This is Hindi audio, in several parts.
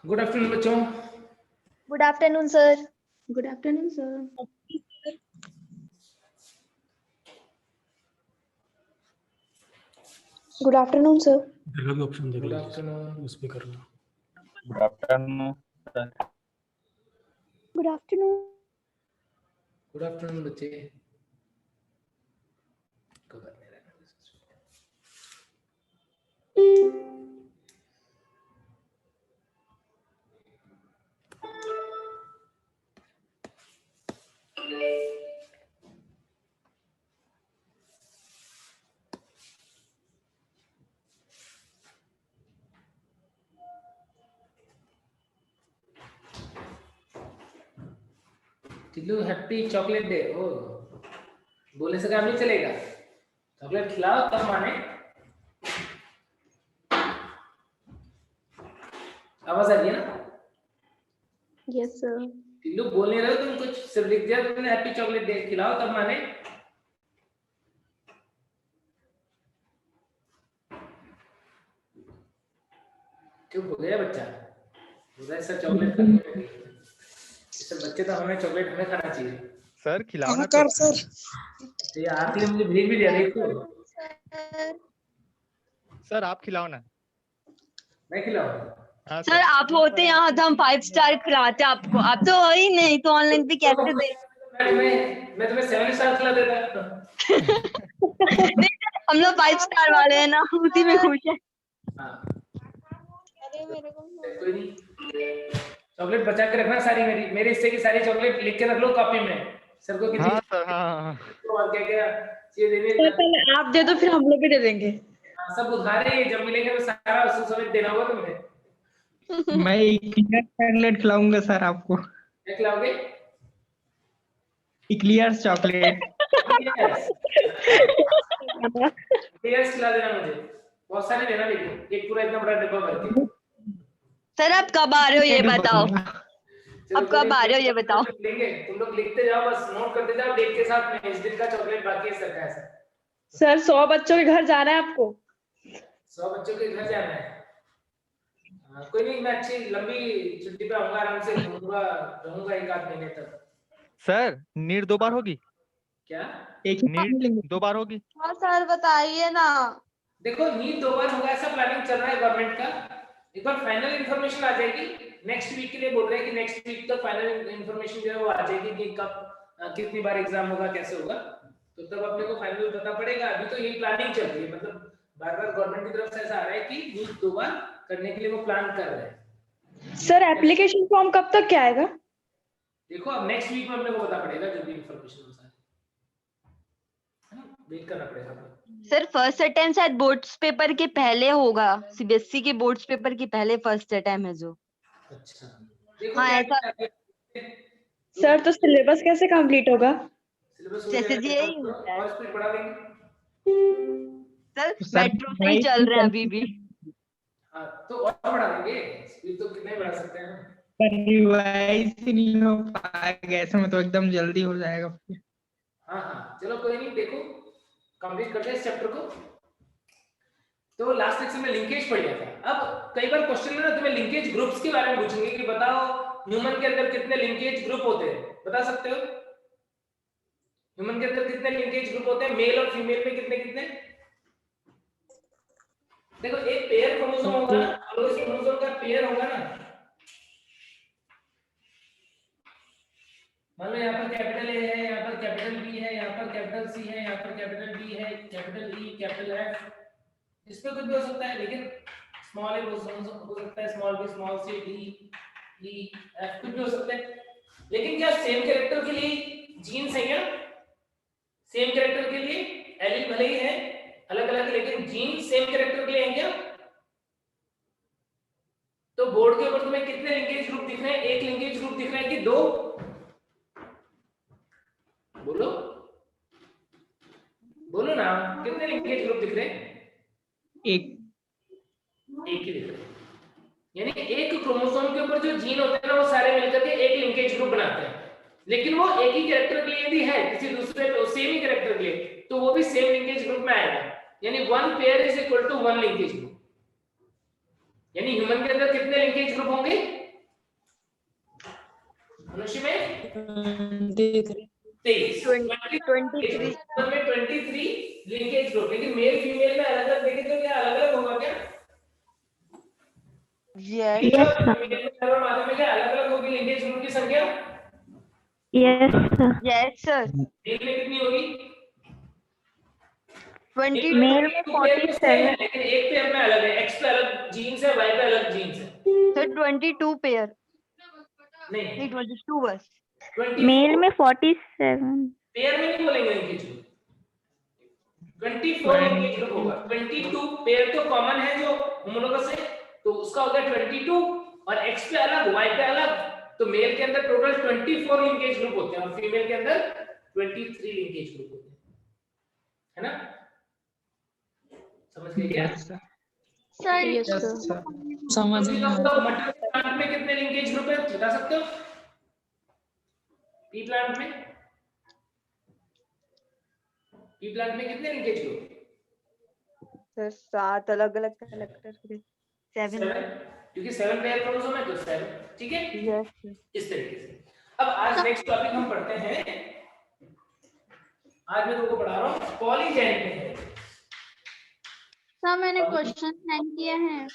गुड आफ्टरनून बच्चों। Good afternoon sir. Good afternoon sir. Good afternoon sir. दरगाह भी ऑप्शन देख गुड लीजिए, आफ्टरनून। उस पे करना। Good afternoon. Good afternoon. Good afternoon बच्चे। कवर नहीं रहना। Tillu happy chocolate day. ओ बोलने से काम नहीं चलेगा, चॉकलेट खिलाओ तब माने। आवाज आ रही है ना? Yes sir. टिल्लू बोल नहीं रहे हो तुम, कुछ सिर्फ लिख दिया तुमने हैप्पी चॉकलेट डे, खिलाओ तब माने। चुप हो गया बच्चा, बोला सर चॉकलेट खानी है। सब बच्चे तो हमें चॉकलेट हमें खाना चाहिए। सर खिलाओ ना कर सर। ये आखिर मुझे भेज भी दिया, देखो सर आप खिलाओ ना। मैं खिलाऊं? हाँ सर आप होते यहाँ तो हम 5 स्टार खिलाते आपको। आप तो हो ही नहीं तो ऑनलाइन पे कैसे दे। मैं तुम्हें 7 स्टार खिला देता। नहीं सर, हम लोग 5 स्टार वाले हैं ना, उसी में खुश है। हाँ कोई नहीं, चॉकलेट बचा के रखना सारी, मेरे हिस्से की सारी चॉकलेट लिख के रख लो कॉपी में। सर को कितनी? हाँ सर हाँ। और क्या क्या चीज देने? पहले आप दे दो फिर हम लोग भी दे देंगे। हाँ, सब उधार है, जब मिलेंगे तो सारा उस समेत देना होगा तुम्हें। मैं इक्लियर्स चॉकलेट खिलाऊंगा सर आपको। क्या खिलाओगे? इक्लियर्स चॉकलेट। टीयर्स खिला देना मुझे, बहुत सारे देना, लेकिन एक पूरा इतना बड़ा डिब्बा भर के। सर आप कब आ रहे हो ये बताओ, अब कब आ रहे हो ये बताओ। लेंगे, तुम लोग लिखते जाओ, बस नोट करते जाओ डेट के साथ में, इस दिन का चॉकलेट बाकी है सर का। ऐसा सर 100 बच्चों के घर जाना है आपको। 100 बच्चों के घर जाना है। कोई नहीं, मैं अच्छी लंबी छुट्टी पे आऊंगा, आराम से घूमूंगा, रहूंगा 1 आध महीने तक। सर नीट 2 बार होगी? क्या एक ही नीट 2 बार होगी? हाँ सर बताइए ना। देखो, नीट 2 बार होगा ऐसा प्लानिंग चल रहा है गवर्नमेंट का। एक बार फाइनल इंफॉर्मेशन आ जाएगी नेक्स्ट वीक के लिए, बोल रहे हैं कि नेक्स्ट वीक तक फाइनल इंफॉर्मेशन जो है वो आ जाएगी कि कब कितनी बार एग्जाम होगा, कैसे होगा, तो तब अपने को फाइनल पता पड़ेगा। अभी तो यही प्लानिंग चल रही है, मतलब बार बार गवर्नमेंट की तरफ से ऐसा आ रहा है कि नीट 2 बार करने के लिए वो प्लान कर रहे हैं। सर एप्लीकेशन फॉर्म कब तक क्या आएगा? देखो अब नेक्स्ट वीक में अपने को पता पड़ेगा जो भी इंफॉर्मेशन हो, सारी है ना, वेट करना पड़ेगा। सर फर्स्ट अटेम्प्ट शायद बोर्ड्स पेपर के पहले होगा, सीबीएसई के बोर्ड्स पेपर के पहले फर्स्ट अटेम्प्ट है जो। अच्छा देखो हाँ क्या ऐसा। सर तो सिलेबस कैसे कंप्लीट होगा? सिलेबस हो जैसे जाएगा यही तो होता है और स्पीड बढ़ा देंगे। सर, तो सर मेट्रो से ही चल रहे हैं अभी भी। हाँ तो और बढ़ा देंगे, स्पीड तो कितने बढ़ा सकते हैं। पर रिवाइज ही नहीं हो पाएगा, ऐसे में तो एकदम जल्दी हो जाएगा। हाँ हाँ चलो कोई नहीं, देखो कंप्लीट करते हैं इस चैप्टर को। तो लास्ट लेक्चर में लिंकेज पढ़ लिया था। अब कई बार क्वेश्चन में ना तुम्हें लिंकेज ग्रुप्स के बारे में पूछेंगे कि बताओ ह्यूमन के अंदर कितने लिंकेज ग्रुप होते हैं, बता सकते हो? ह्यूमन के अंदर कितने लिंकेज ग्रुप होते हैं, मेल और फीमेल में कितने कितने? देखो एक पेयर क्रोमोसोम होगा ना, अगर उस क्रोमोसोम का पेयर होगा ना, मान लो यहाँ पर कैपिटल ए है, यहाँ पर कैपिटल बी है, यहाँ पर कैपिटल सी है, यहाँ पर कैपिटल डी है, कैपिटल ई, कैपिटल एफ, इस पे कुछ भी हो सकता है, लेकिन स्मॉल ए हो सकता है, small b, small C, D, ई, एफ, कुछ भी हो सकता है। लेकिन क्या सेम कैरेक्टर के लिए जीन्स है क्या? सेम कैरेक्टर के लिए एलील भले ही है अलग अलग, लेकिन जीन सेम कैरेक्टर के लिए हैं क्या? तो बोर्ड के ऊपर तुम्हें कितने लिंकेज ग्रुप दिख रहे हैं? एक लिंकेज ग्रुप दिख रहा है कि 2? बोलो बोलो ना, कितने लिंकेज ग्रुप दिख रहे हैं? एक ही दिख रहे हैं। यानी एक क्रोमोसोम के ऊपर जो जीन होते हैं ना, वो सारे मिलकर के एक लिंकेज ग्रुप बनाते हैं। लेकिन वो एक ही कैरेक्टर के लिए यदि है, किसी दूसरे तो सेम ही कैरेक्टर के लिए, तो वो भी सेम लिंकेज ग्रुप में आएगा। यानी 1 pair is equal to 1 linkage group. यानी ह्यूमन के अंदर कितने लिंकेज ग्रुप होंगे? मनुष्य में 23, 23 में 23 लिंकेज ग्रुप, लेकिन मेल फीमेल में अलग अलग देखें तो क्या अलग अलग होगा क्या? yes मेल और मादा में क्या अलग अलग होगी लिंकेज ग्रुप की संख्या? Yes, sir. yes sir male में कितनी होगी? 22 Male में 47. लेकिन एक पेयर में अलग है, एक्स पे अलग जीन्स है, वाई पे अलग जीन्स है। sir 22 पेयर नहीं नहीं 22 बस 24 Male में 47. पेयर में नहीं बोलेंगे लिंकेज ग्रुप, 24 लिंकेज ग्रुप होगा। 22 पेयर तो कॉमन है जो होमोलोगस है, तो उसका होगा 22 और एक्स पे अलग वाई पे अलग, तो मेल के अंदर टोटल 24 लिंकेज ग्रुप होते हैं और फीमेल के अंदर 23 लिंकेज ग्रुप होते हैं, है ना? समझ गए क्या? Sir Yes, Yes, sir. sir. समझ तो गया। मटर प्लांट में कितने लिंकेज ग्रुप है बता सकते हो? पी प्लांट में कितने लिंकेज ग्रुप? सर 7 अलग अलग कैरेक्टर के 7 7, क्योंकि 7 पेयर क्रोमोसोम है तो 7, ठीक है? yes sir. इस तरीके से। अब आज नेक्स्ट टॉपिक हम पढ़ते हैं, आज मैं तुमको पढ़ा रहा हूं पॉलीजेनिक इनहेरिटेंस। सर मैंने क्वेश्चन सेंड किए हैं।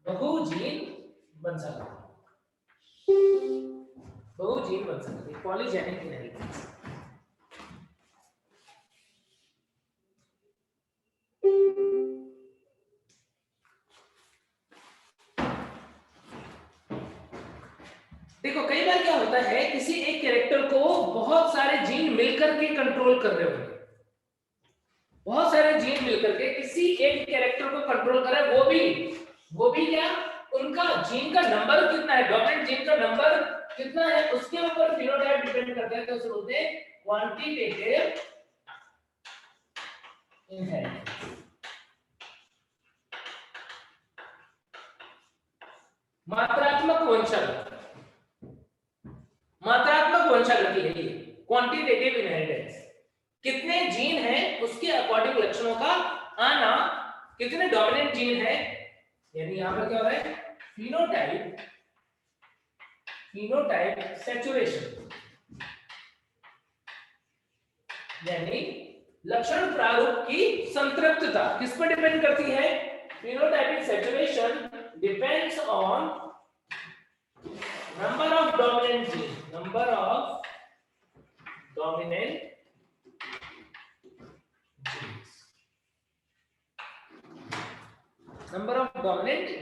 बहुजीन वंशावली, पॉलीजेनिक इनहेरिटेंस। देखो कई बार क्या होता है, किसी एक कैरेक्टर को बहुत सारे जीन मिलकर के कंट्रोल कर रहे होंगे, बहुत सारे जीन मिलकर के किसी एक कैरेक्टर को कंट्रोल कर रहे हैं, वो भी क्या, उनका जीन का नंबर कितना है, डोमिनेंट जीन का नंबर कितना है, उसके ऊपर फिनोटाइप डिपेंड करता है, तो उसे बोलते हैं क्वांटिटेटिव इनहेरिटेंस। मात्रात्मक वंशागति है ये क्वांटिटेटिव इनहेरिटेंस। कितने जीन हैं उसके अकॉर्डिंग लक्षणों का आना, कितने डोमिनेंट जीन है, यानी यहां पर क्या हो रहा है, फिनोटाइप सैचुरेशन, यानी लक्षण प्रारूप की संतृप्तता किस पर डिपेंड करती है, phenotypic saturation depends on number of dominant genes, number of dominant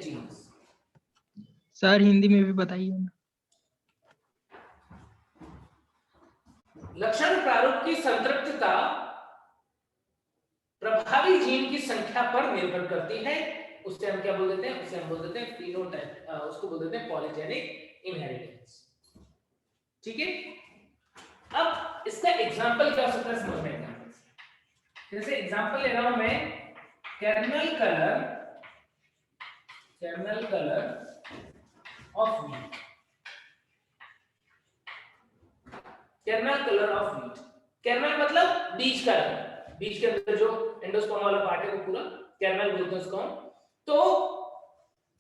genes। Sir Hindi में भी बताइए ना। लक्षण प्रारूप की संतृप्तता प्रभावी जीन की संख्या पर निर्भर करती है, उससे हम क्या बोल देते हैं, उसे हम बोल देते हैं फिनोटाइप, उसको बोल देते हैं पॉलीजेनिक इनहेरिटेंस, ठीक है? अब इसका एग्जांपल क्या हो सकता है समझ में आएगा। जैसे एग्जांपल ले रहा हूं मैं, caramel colour of wheat, caramel colour of wheat, caramel मतलब बीज का रंग, बीज के अंदर जो एंडोस्पर्म वाला पार्ट है वो पूरा कैरमल बोलते हैं उसको। तो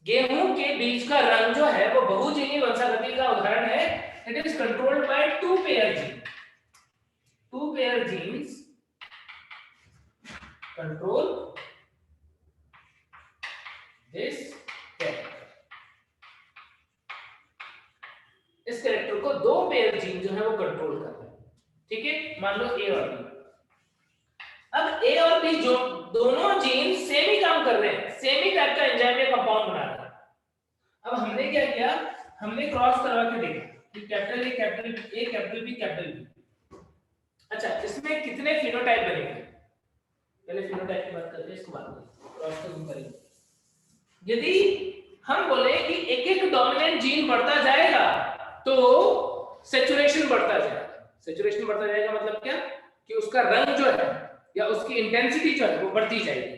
गेहूं के बीज का रंग जो है वो बहुजीनी वंशागति का उदाहरण है। It is controlled by two pair jeans control this character. इस कैरेक्टर को दो पेयर जीन जो है वो कंट्रोल कर रहे हैं, ठीक है? मान लो ए और बी। अब ए और बी जो दोनों जीन सेम ही काम कर रहे हैं, सेम ही टाइप का एंजाइम या कंपाउंड बना रहे हैं। अब हमने क्या किया, हमने क्रॉस करवा के देखा कि capital A, capital B, capital B. अच्छा, इसमें कितने फिनोटाइप बनेंगे? पहले फिनोटाइप की बात करते हैं, इसको बाद में क्रॉस कर करेंगे। यदि हम बोले कि एक एक डोमिनेंट जीन बढ़ता जाएगा तो सैचुरेशन बढ़ता जाएगा। सैचुरेशन बढ़ता जाएगा मतलब क्या, कि उसका रंग जो है या उसकी इंटेंसिटी जो है वो बढ़ती जाएगी।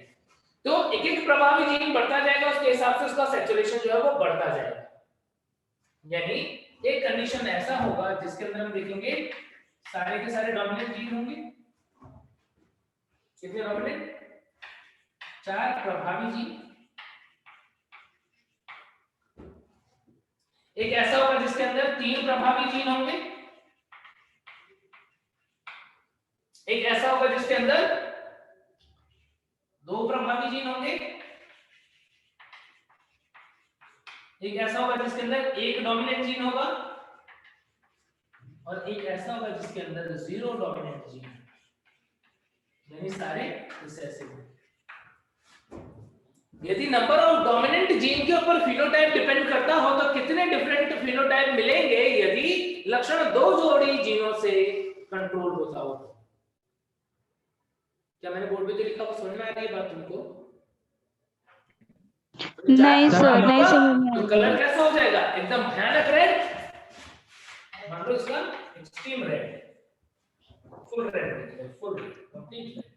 तो एक एक प्रभावी जीन बढ़ता जाएगा, उसके हिसाब से उसका सैचुरेशन जो है वो बढ़ता जाएगा। यानी एक कंडीशन ऐसा होगा जिसके अंदर हम देखेंगे सारे के सारे डोमिनेंट जीन होंगे। कितने डोमिनेंट? 4 प्रभावी जीन, एक ऐसा होगा जिसके अंदर 3 प्रभावी जीन होंगे, एक ऐसा होगा जिसके अंदर 2 प्रभावी जीन होंगे, एक ऐसा होगा जिसके अंदर 1 डोमिनेंट जीन होगा, और एक ऐसा होगा जिसके अंदर 0 डोमिनेंट जीन, यानी सारे रिसेसिव हैं। यदि नंबर ऑफ डोमिनेंट जीन के ऊपर फिनोटाइप डिपेंड करता हो तो कितने डिफरेंट फिनोटाइप मिलेंगे यदि लक्षण 2 जोड़ी जीनों से कंट्रोल होता हो? क्या मैंने बोर्ड पे जो लिखा वो समझ में आ रही है बात तुमको? नहीं सर, नहीं समझ में तो आ कलर रहा। कैसा हो जाएगा? एकदम भयानक रेड, मान लो इसका extreme red, full red, full complete red.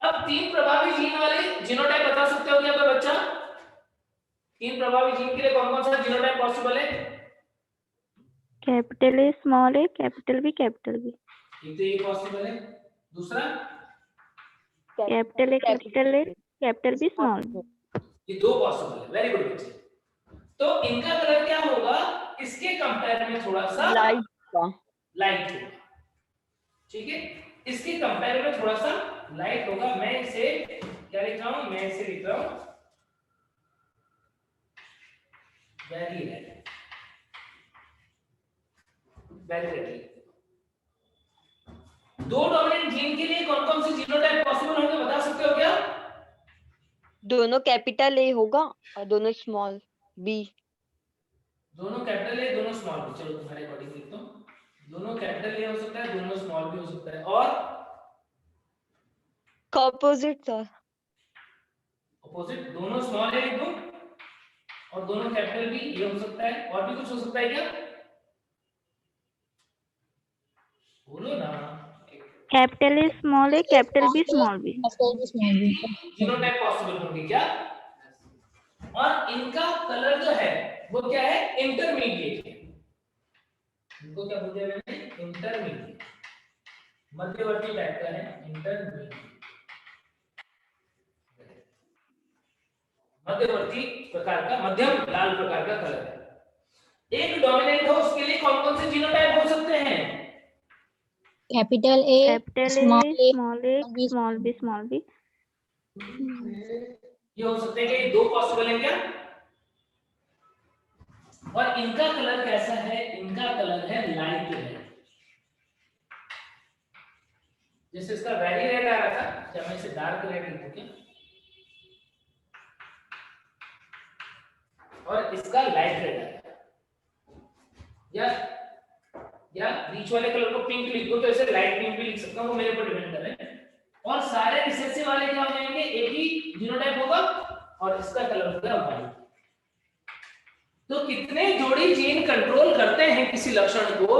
अब 3 प्रभावी जीन वाले जीनोटाइप बता सकते हो क्या कोई बच्चा? 3 प्रभावी जीन के लिए कौन कौन सा जीनोटाइप पॉसिबल है? Capital A, small a, capital B, capital B. एक तो ये पॉसिबल है, दूसरा capital A, capital B, small b. ये 2 पॉसिबल है। वेरी गुड बच्चे। तो इनका कलर क्या होगा? इसके कंपेयर में थोड़ा सा लाइट का, लाइट होगा, ठीक है? इसके कंपेयर में थोड़ा सा लाइट होगा। मैं इसे क्या लिख रहा हूं? मैं इसे लिख रहा हूं very red, very red. 2 dominant gene के लिए कौन कौन से जीनोटाइप पॉसिबल होंगे बता सकते हो क्या? दोनों कैपिटल ए होगा और दोनों स्मॉल बी। दोनों कैपिटल ए, दोनों स्मॉल बी। चलो तुम्हारे अकॉर्डिंग लिखता हूं। दोनों कैपिटल ए हो सकता है, दोनों स्मॉल बी हो सकता है, और ऑपोजिट सर, अपोजिट दोनों स्मॉल ए लिख दो और दोनों कैपिटल बी, ये हो सकता है। और भी कुछ हो सकता है क्या? बोलो ना। Capital A, small a, capital B, small b. Genotype possible होंगे क्या? और इनका कलर जो है वो क्या है? इंटरमीडिएट है। इनको क्या बोलते हैं मैंने? इंटरमीडिएट, मध्यवर्ती टाइप का है, इंटरमीडिएट, मध्यवर्ती प्रकार का, मध्यम लाल प्रकार का कलर है। एक डोमिनेंट हो उसके लिए कौन कौन से जीनोटाइप हो सकते हैं? Capital A, capital A, small a, small a, small b, small b. ये हो सकते हैं कि ये 2 पॉसिबल है क्या? और इनका कलर कैसा है? इनका कलर है लाइट रेड। जैसे इसका वेरी रेड आ रहा था, क्या मैं इसे डार्क रेड लिख दूं क्या? और इसका लाइट रेड आ रहा है, या बीच वाले कलर को पिंक लिख दो तो इसे लाइट पिंक भी लिख सकता हूं, वो मेरे ऊपर डिपेंड कर रहा है। और सारे रिसेसिव वाले क्या हो जाएंगे? एक ही जीनोटाइप होगा और इसका कलर होगा व्हाइट। तो कितने जोड़ी जीन कंट्रोल करते हैं किसी लक्षण को,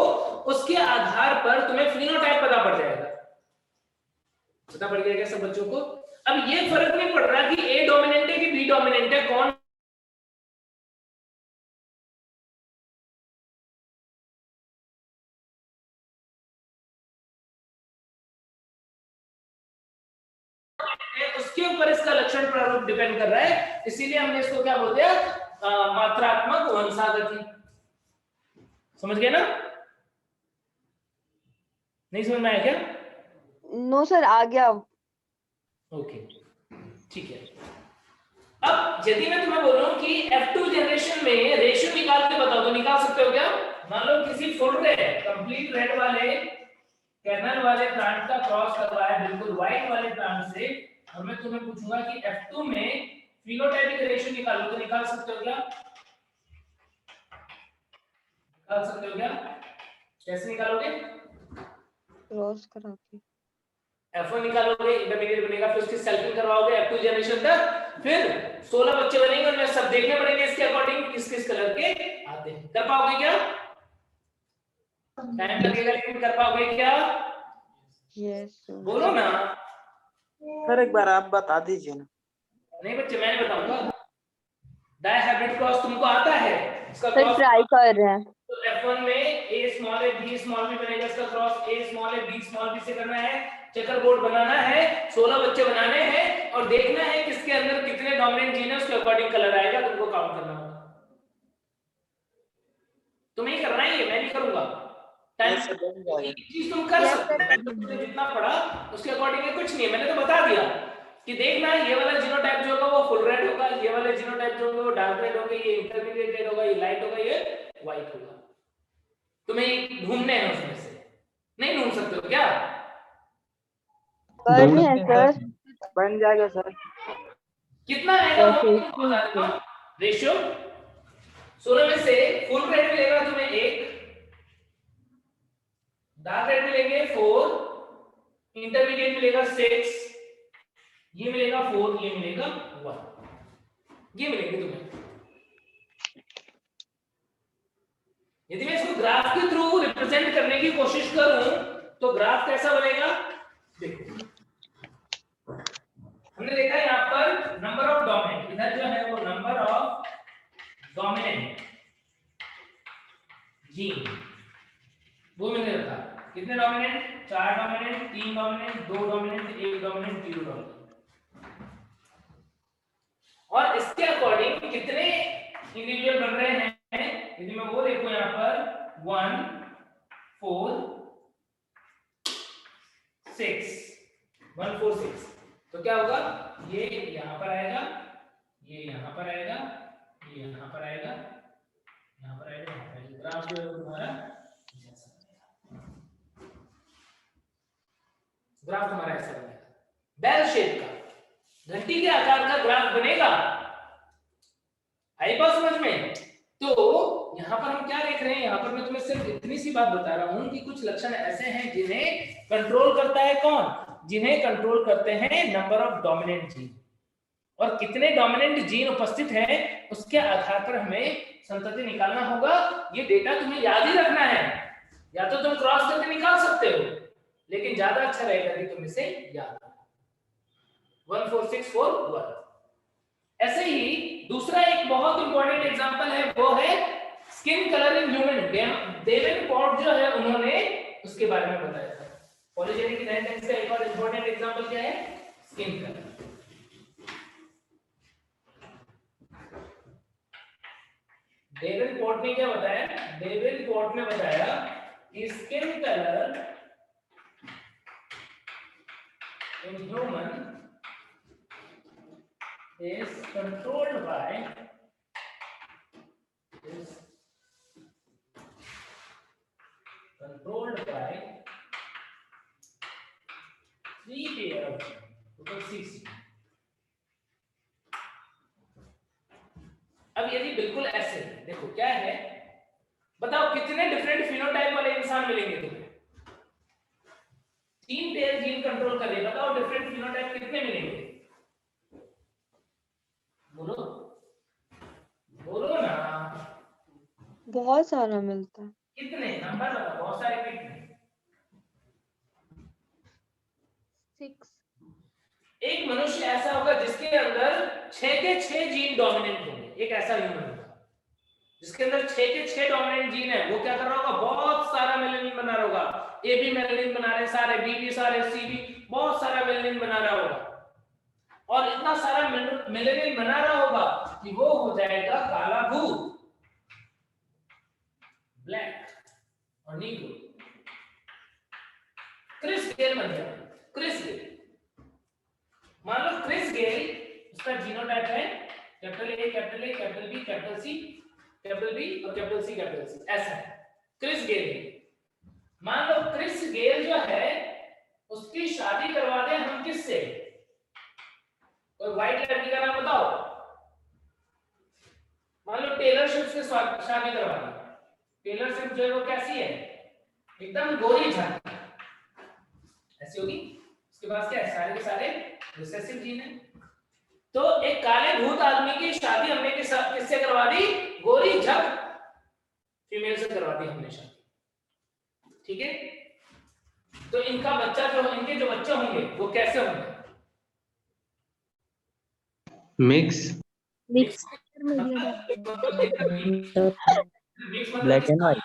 उसके आधार पर तुम्हें फिनोटाइप पता पड़ जाएगा। पता पड़ जाएगा सब बच्चों को। अब ये फर्क नहीं पड़ रहा कि ए डोमिनेंट है कि बी डोमिनेंट है, कौन उसके ऊपर इसका लक्षण प्रारूप डिपेंड कर रहा है। इसीलिए हमने इसको क्या बोलते हैं? मात्रात्मक वंशागति। समझ गए ना? नहीं समझ में आया क्या? नो सर, आ गया। ओके, ठीक है। अब यदि मैं तुम्हें बोलूं कि F2 जनरेशन में रेशियो निकाल के बताओ तो निकाल सकते हो क्या? मान लो किसी फुल रेड कंप्लीट रेड वाले कर्नल वाले प्लांट का क्रॉस करवाया है बिल्कुल व्हाइट वाले प्लांट से, और मैं तुम्हें पूछूंगा कि F2 में फिनोटाइपिक रेशियो निकालो तो निकाल सकते हो क्या? निकाल सकते हो क्या? कैसे निकालोगे? क्रॉस करा के F1 निकालोगे, इंटरमीडिएट बनेगा, फिर उसकी सेल्फिंग करवाओगे F2 जनरेशन तक, फिर 16 बच्चे बनेंगे, उनमें सब देखने पड़ेंगे इसके अकॉर्डिंग किस किस कलर के आते हैं। कर पाओगे क्या? टाइम लगेगा लेकिन कर पाओगे क्या? यस बोलो ना। सर एक बार आप बता दीजिए ना। नहीं बच्चे, मैं नहीं बताऊंगा। डाई हाइब्रिड क्रॉस तुमको आता है? इसका सर क्रॉस ट्राई कर रहे हैं। तो तो F1 में A स्मॉल है B स्मॉल भी बनेगा, इसका क्रॉस A स्मॉल है B स्मॉल B से करना है, चेकर बोर्ड बनाना है, 16 बच्चे बनाने हैं और देखना है किसके अंदर कितने डोमिनेंट जीन है, उसके अकॉर्डिंग कलर आएगा, तुमको काउंट करना होगा। तुम्हें ही करना है, ये मैं नहीं करूंगा। टाइम ऐसे बन जाएगा। एक चीज तुम कर सकते हो, तुमने जितना पढ़ा उसके अकॉर्डिंग कुछ नहीं है, मैंने तो बता दिया कि देखना है ये वाला जीनोटाइप जो होगा वो फुल रेड होगा, ये वाले जीनोटाइप जो होंगे वो डार्क रेड होंगे, ये इंटरमीडिएट रेड होगा, ये लाइट होगा, ये व्हाइट होगा। तुम्हें ढूंढने हैं उसमें से, नहीं ढूंढ सकते हो क्या? करने हैं सर। बन जाएगा सर। कितना आएगा वो बता देता हूं। रेशियो 16 में से फुल रेड मिलेगा तुम्हें 1, डार्क रेड मिलेंगे 4, इंटरमीडिएट मिलेगा 6, ये मिलेगा 4, ये मिलेगा 1, ये मिलेंगे तुम्हें। यदि मैं इसको ग्राफ के थ्रू रिप्रेजेंट करने की कोशिश करूं तो ग्राफ कैसा बनेगा? देखो हमने देखा यहाँ पर नंबर ऑफ डोमिनेंट, इधर जो है वो नंबर ऑफ डोमिनेंट जीन वो मैंने रखा। कितने dominant? 4 dominant, 3 dominant, 2 dominant, 1 dominant, 0 dominant. और इसके अकॉर्डिंग कितने इंडिविजुअल बन रहे हैं? यदि मैं वो देखूं यहाँ पर 1 4 6 1 4 6, तो क्या होगा? ये यहाँ पर आएगा, ये यहाँ पर आएगा, ये यहाँ पर आएगा, यहाँ पर आएगा, यहाँ पर आएगा। ग्राफ जो है तुम्हारा ऐसा बनेगा, ग्राफ तुम्हारा ऐसा बनेगा, बेल शेप का, घंटी के आकार का ग्राफ बनेगा। आई बात समझ में? तो यहाँ पर हम क्या देख रहे हैं? यहाँ पर मैं तुम्हें सिर्फ इतनी सी बात बता रहा हूँ कि कुछ लक्षण ऐसे हैं जिन्हें कंट्रोल करता है कौन? जिन्हें कंट्रोल करते हैं नंबर ऑफ डोमिनेंट जीन, और कितने डोमिनेंट जीन उपस्थित हैं उसके आधार पर हमें संतति निकालना होगा। ये डेटा तुम्हें याद ही रखना है, या तो तुम क्रॉस करके निकाल सकते हो, लेकिन ज्यादा अच्छा रहेगा कि तुम इसे याद रखो। 1 4 6 4 1। ऐसे ही दूसरा एक बहुत इंपॉर्टेंट एग्जांपल है, वो है स्किन कलर इन ह्यूमन। डेवेनपोर्ट जो है उन्होंने उसके बारे में बताया था। पॉलीजेनिक इनहेरिटेंस का एक और इंपॉर्टेंट एग्जांपल क्या है? Skin colour. डेवेनपोर्ट ने क्या बताया? डेवेनपोर्ट ने बताया कि skin colour in human is controlled by three pair of total 6। अब यदि बिल्कुल ऐसे देखो क्या है, बताओ कितने डिफरेंट फिनोटाइप वाले इंसान मिलेंगे तुम्हें? 3 पेयर जीन कंट्रोल कर रहे, बताओ डिफरेंट फिनोटाइप कितने मिलेंगे? बोलो बोलो ना। बहुत सारा मिलता है। कितने नंबर बताओ? बहुत सारे कितने? 6। एक मनुष्य ऐसा होगा जिसके अंदर 6 के 6 जीन डोमिनेंट होंगे। एक ऐसा ह्यूमन होगा जिसके अंदर 6 के 6 डोमिनेंट जीन है। वो क्या कर रहा होगा? बहुत सारा मेलानिन बना रहा होगा। ए भी मेलानिन बना रहे सारे, बी भी सारे, सी भी बहुत सारा मेलानिन बना रहा होगा, और इतना सारा मेलानिन बना रहा होगा कि वो हो जाएगा काला भूत, ब्लैक और नीलो। क्रिस गेल बन गया। क्रिस गेल, मान लो क्रिस गेल, उसका जीनोटाइप है capital A, capital A, capital B, capital C, capital B और कैपिटल सी, कैपिटल सी, ऐसा है क्रिस गेल। मान लो क्रिस गेल जो है उसकी शादी करवा दें हम किससे? कोई व्हाइट लड़की का नाम बताओ। मान लो टेलर स्विफ्ट से शादी करवा दी। टेलर स्विफ्ट जो है वो कैसी है? एकदम गोरी झांकी ऐसी होगी। उसके पास क्या है? सारे के सारे रिसेसिव जीन है। तो एक काले भूत आदमी की शादी हमने किससे करवा दी? गोरी झक फीमेल से करवा दी हमने शादी। ठीक है, तो इनका बच्चा जो, इनके जो बच्चे होंगे वो कैसे होंगे? मिक्स। मिक्स मिक्स मतलब ब्लैक एंड व्हाइट।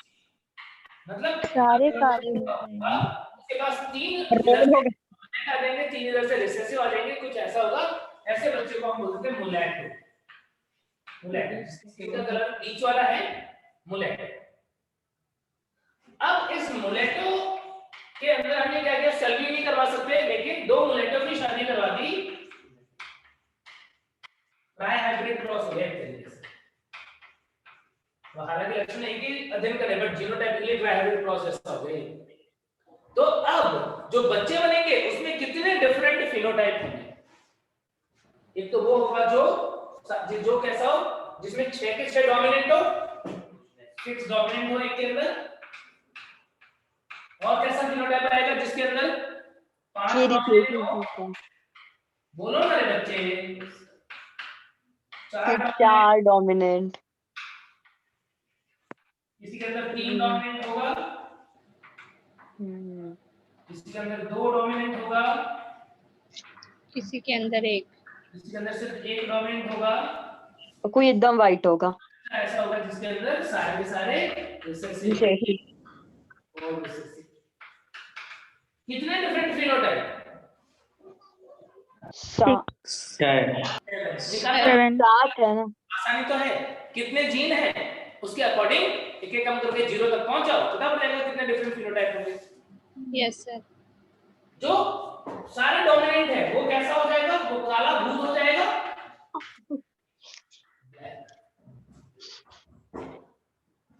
मतलब सारे अगर काले हो गए हैं। उसके पास तीन रेड इधर हो से गए। आ जाएंगे, तीन इधर से रिसेसिव आ जाएंगे, कुछ ऐसा होगा। ऐसे बच्चे को हम बोलते हैं मुलैटो। मुलैटो जिसका कलर बीच वाला है, मुलैटो। अब इस मुलैटो के अंदर हमने क्या किया, सलवी नहीं करवा सकते, लेकिन दो मुलैटो की शादी करवा दी, ट्राई हाइब्रिड क्रॉस हो गया एक तरीके से। तो हालांकि लक्षण एक ही अध्ययन करें, but genotypically try hybrid cross ऐसा हो गया। तो अब जो बच्चे बनेंगे उसमें कितने डिफरेंट फिनोटाइप होंगे। एक तो वो होगा जो कैसा हो, जिसमें 6 के 6 डोमिनेंट हो, 6 डोमिनेंट हो एक के अंदर। और कैसा फिनोटाइप आएगा जिसके अंदर 5 ये डोमिनेंट रिप्लेसमेंट हो। होता है। बोलो ना रे बच्चे, 4 फिर डोमिनेंट, 4 डोमिनेंट। किसी के अंदर 3 डोमिनेंट होगा, किसी के अंदर 2 डोमिनेंट होगा, किसी के अंदर एक। किसी के अंदर सिर्फ 1 डोमिनेंट होगा, और कोई एकदम वाइट होगा। ऐसा होगा जिसके अंदर सारे के सारे रिसेसिव और रिसेसिव। कितने डिफरेंट फिनोटाइप? 7 सेवन। है ना। आसानी तो है, कितने जीन हैं उसके अकॉर्डिंग एक एक कम करके 0 तक पहुंच जाओ, पता पड़ेगा कितने डिफरेंट फिनोटाइप होंगे। Yes sir. जो सारे डोमिनेंट है वो कैसा हो जाएगा, वो काला भूत हो जाएगा,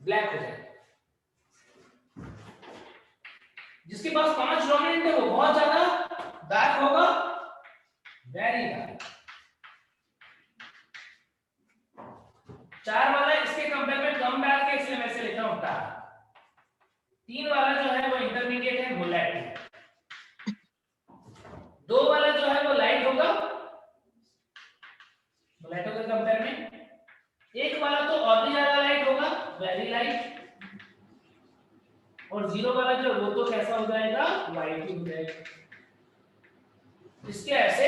ब्लैक हो जाएगा। जिसके पास 5 डोमिनेंट है वो बहुत ज्यादा डार्क होगा, वेरी डार्क। 4 वाला इसके कंपेयर में कम डार्क है, इसलिए मैं इसे लिखता हूं डार्क। 3 वाला जो है वो इंटरमीडिएट है, मुलैट। 2 वाला जो है वो लाइट होगा मुलैटो के कंपेयर में। 1 वाला तो और भी ज्यादा लाइट होगा, वेरी लाइट। और 0 वाला जो वो तो कैसा हो जाएगा, व्हाइट ही हो जाएगा। इसके ऐसे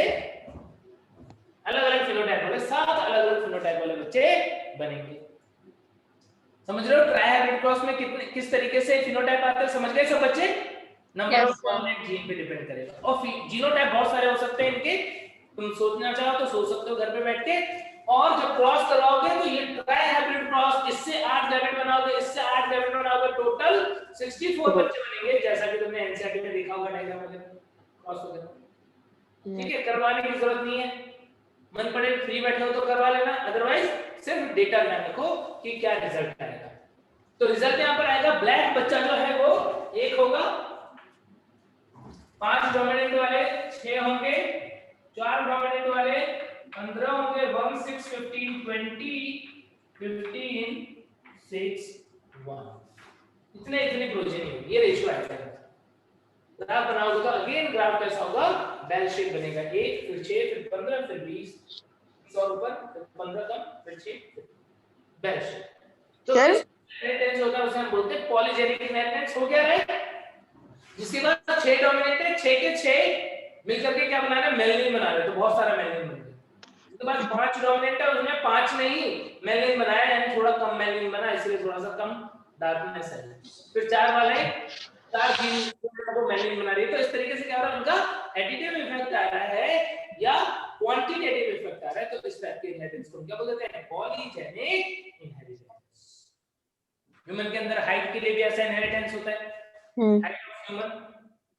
अलग अलग फिनोटाइप वाले 7 अलग अलग फिनोटाइप वाले बच्चे बनेंगे। समझ रहे हो ट्राई हाइब्रिड क्रॉस में कितने किस तरीके से फिनोटाइप आते हैं, समझ गए सब बच्चे? Number Yes, of dominant gene पे डिपेंड करेगा। और जीनोटाइप बहुत सारे हो सकते हैं इनके, तुम सोचना चाहो तो सोच सकते हो घर पे बैठ के। और जब क्रॉस करवाओगे तो ये ट्राई हाइब्रिड क्रॉस, इससे 8 गैमेट बनाओगे, इससे 8 गैमेट बनाओगे, टोटल 64 बच्चे बनेंगे, जैसा कि तुमने एनसीईआरटी में देखा होगा डायग्राम में क्रॉस वगैरह। ठीक है, करवाने की जरूरत नहीं है, मन पड़े फ्री बैठे हो तो करवा लेना, अदरवाइज सिर्फ डेटा ध्यान रखो कि क्या रिजल्ट आएगा। तो रिजल्ट यहां पर आएगा, ब्लैक बच्चा जो है वो 1 होगा, 5 डोमिनेंट वाले 6 होंगे, 4 डोमिनेंट वाले 15 होंगे, 1 6 15 20 15 6 1। इतने इतने प्रोजेनी होंगे, ये रेशियो आएगा। ग्राफ बनाओगे तो अगेन ग्राफ कैसा होगा, बेल शेप बनेगा, 1 फिर 6 फिर 15 फिर 20 और ऊपर फिर 15 कम फिर 6 बेल शेप। तो सर? इस इनहेरिटेंस होता है, उसे हम बोलते हैं पॉलीजेनिक इनहेरिटेंस। हो गया राइट? जिसके बाद 6 डोमिनेंट है, 6 के 6 मिलकर के क्या बना रहे हैं, मेलनिन बना रहे हैं, तो बहुत सारा मेलनिन बन गया। इसके बाद 5 डोमिनेंट है, उसने 5 नहीं मेलनिन बनाया, यानी थोड़ा कम मेलनिन बना, इसलिए थोड़ा सा कम डार्कनेस है। फिर 4 वाले 4 जीन को मेलनिन बना रही है। तो इस तरीके से क्या हो रहा है, उनका एडिटिव इफेक्ट आ रहा है या क्वांटिटेटिव इफेक्ट आ रहा है। तो इस टाइप के इनहेरिटेंस को क्या बोलते हैं, पॉलीजेनिक इनहेरिटेंस। ह्यूमन के अंदर हाइट के लिए भी ऐसा इनहेरिटेंस होता है, height of human,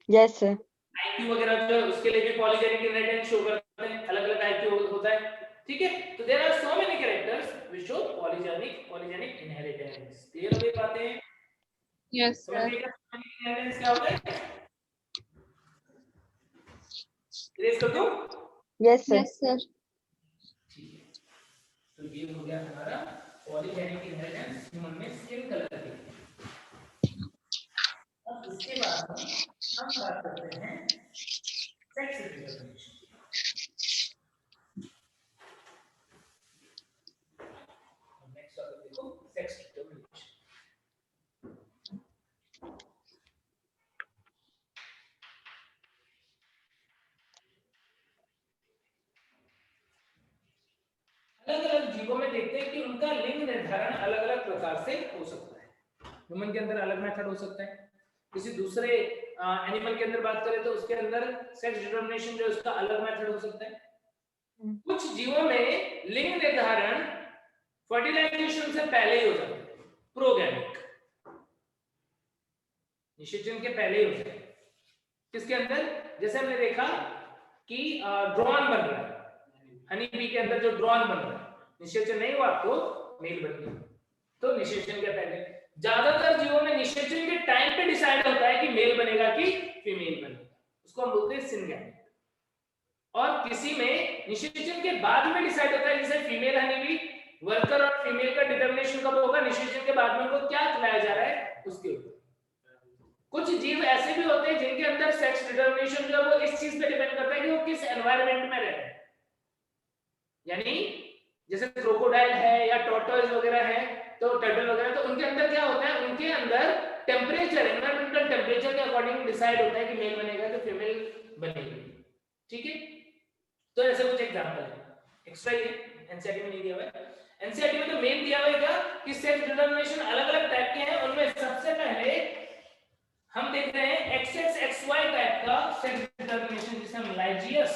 yes sir. IQ वगैरह जो उसके लिए भी पॉलीजेनिक इनहेरिटेंस शो करते हैं, अलग अलग आईक्यू होता है। ठीक है, तो there are so many characters which show polygenic inheritance. Clear हो गई बातें? यस समझ सर। गए इनहेरिटेंस क्या होता है? इरेज कर दूं? Yes sir. Yes sir. ठीक है, तो ये हो गया हमारा पॉलीजेनिक इनहेरिटेंस ह्यूमन में स्किन कलर के। अब इसके बाद हम बात करते हैं सेक्स डिटरमिनेशन। नेक्स्ट टॉपिक देखो, सेक्स डिटरमिनेशन। अलग अलग जीवों में देखते हैं कि उनका लिंग निर्धारण अलग अलग प्रकार से हो सकता है। ह्यूमन के अंदर अलग मेथड हो सकता है, किसी दूसरे एनिमल के अंदर बात करें तो उसके अंदर सेक्स डिटरमिनेशन जो है उसका अलग मेथड हो सकता है। कुछ जीवों में लिंग निर्धारण फर्टिलाइजेशन से पहले ही हो जाता है, प्रोगैमिक, निषेचन के पहले ही हो जाता है। किसके अंदर? जैसे हमने देखा कि ड्रोन बन रहा है, हनी बी के अंदर जो ड्रोन बन रहा है, निषेचन नहीं हुआ तो मेल बन गया, तो निषेचन के पहले। ज्यादातर जीवों में निषेचन के टाइम पे डिसाइड होता है कि मेल बनेगा कि फीमेल बनेगा, उसको हम बोलते हैं सिंगैमिक। और किसी में निषेचन के बाद में डिसाइड होता है, जैसे फीमेल हनी बी, वर्कर और फीमेल का डिटरमिनेशन कब होगा? निषेचन के बाद में उनको क्या खिलाया जा रहा है उसके ऊपर। कुछ जीव ऐसे भी होते हैं जिनके अंदर सेक्स डिटरमिनेशन जो है वो इस चीज पे डिपेंड करता है कि वो किस एनवायरनमेंट में रहते हैं। यानी जैसे क्रोकोडाइल है या टॉर्टोइज वगैरह है, तो टर्टल वगैरह, तो उनके अंदर क्या होता है? उनके अंदर टेम्परेचर, एनवायरमेंटल टेम्परेचर के अकॉर्डिंग डिसाइड होता है कि मेल बनेगा कि फीमेल बनेगी। ठीक है, तो ऐसे कुछ एग्जांपल है, एक्स्ट्रा ये एनसीईआरटी में नहीं दिया हुआ है। एनसीईआरटी में तो मेन दिया हुआ है क्या कि सेक्स डिटरमिनेशन अलग-अलग टाइप के हैं। उनमें सबसे पहले हम देख रहे हैं XX XY टाइप का सेक्स डिटरमिनेशन, जिसे हम लाइजियस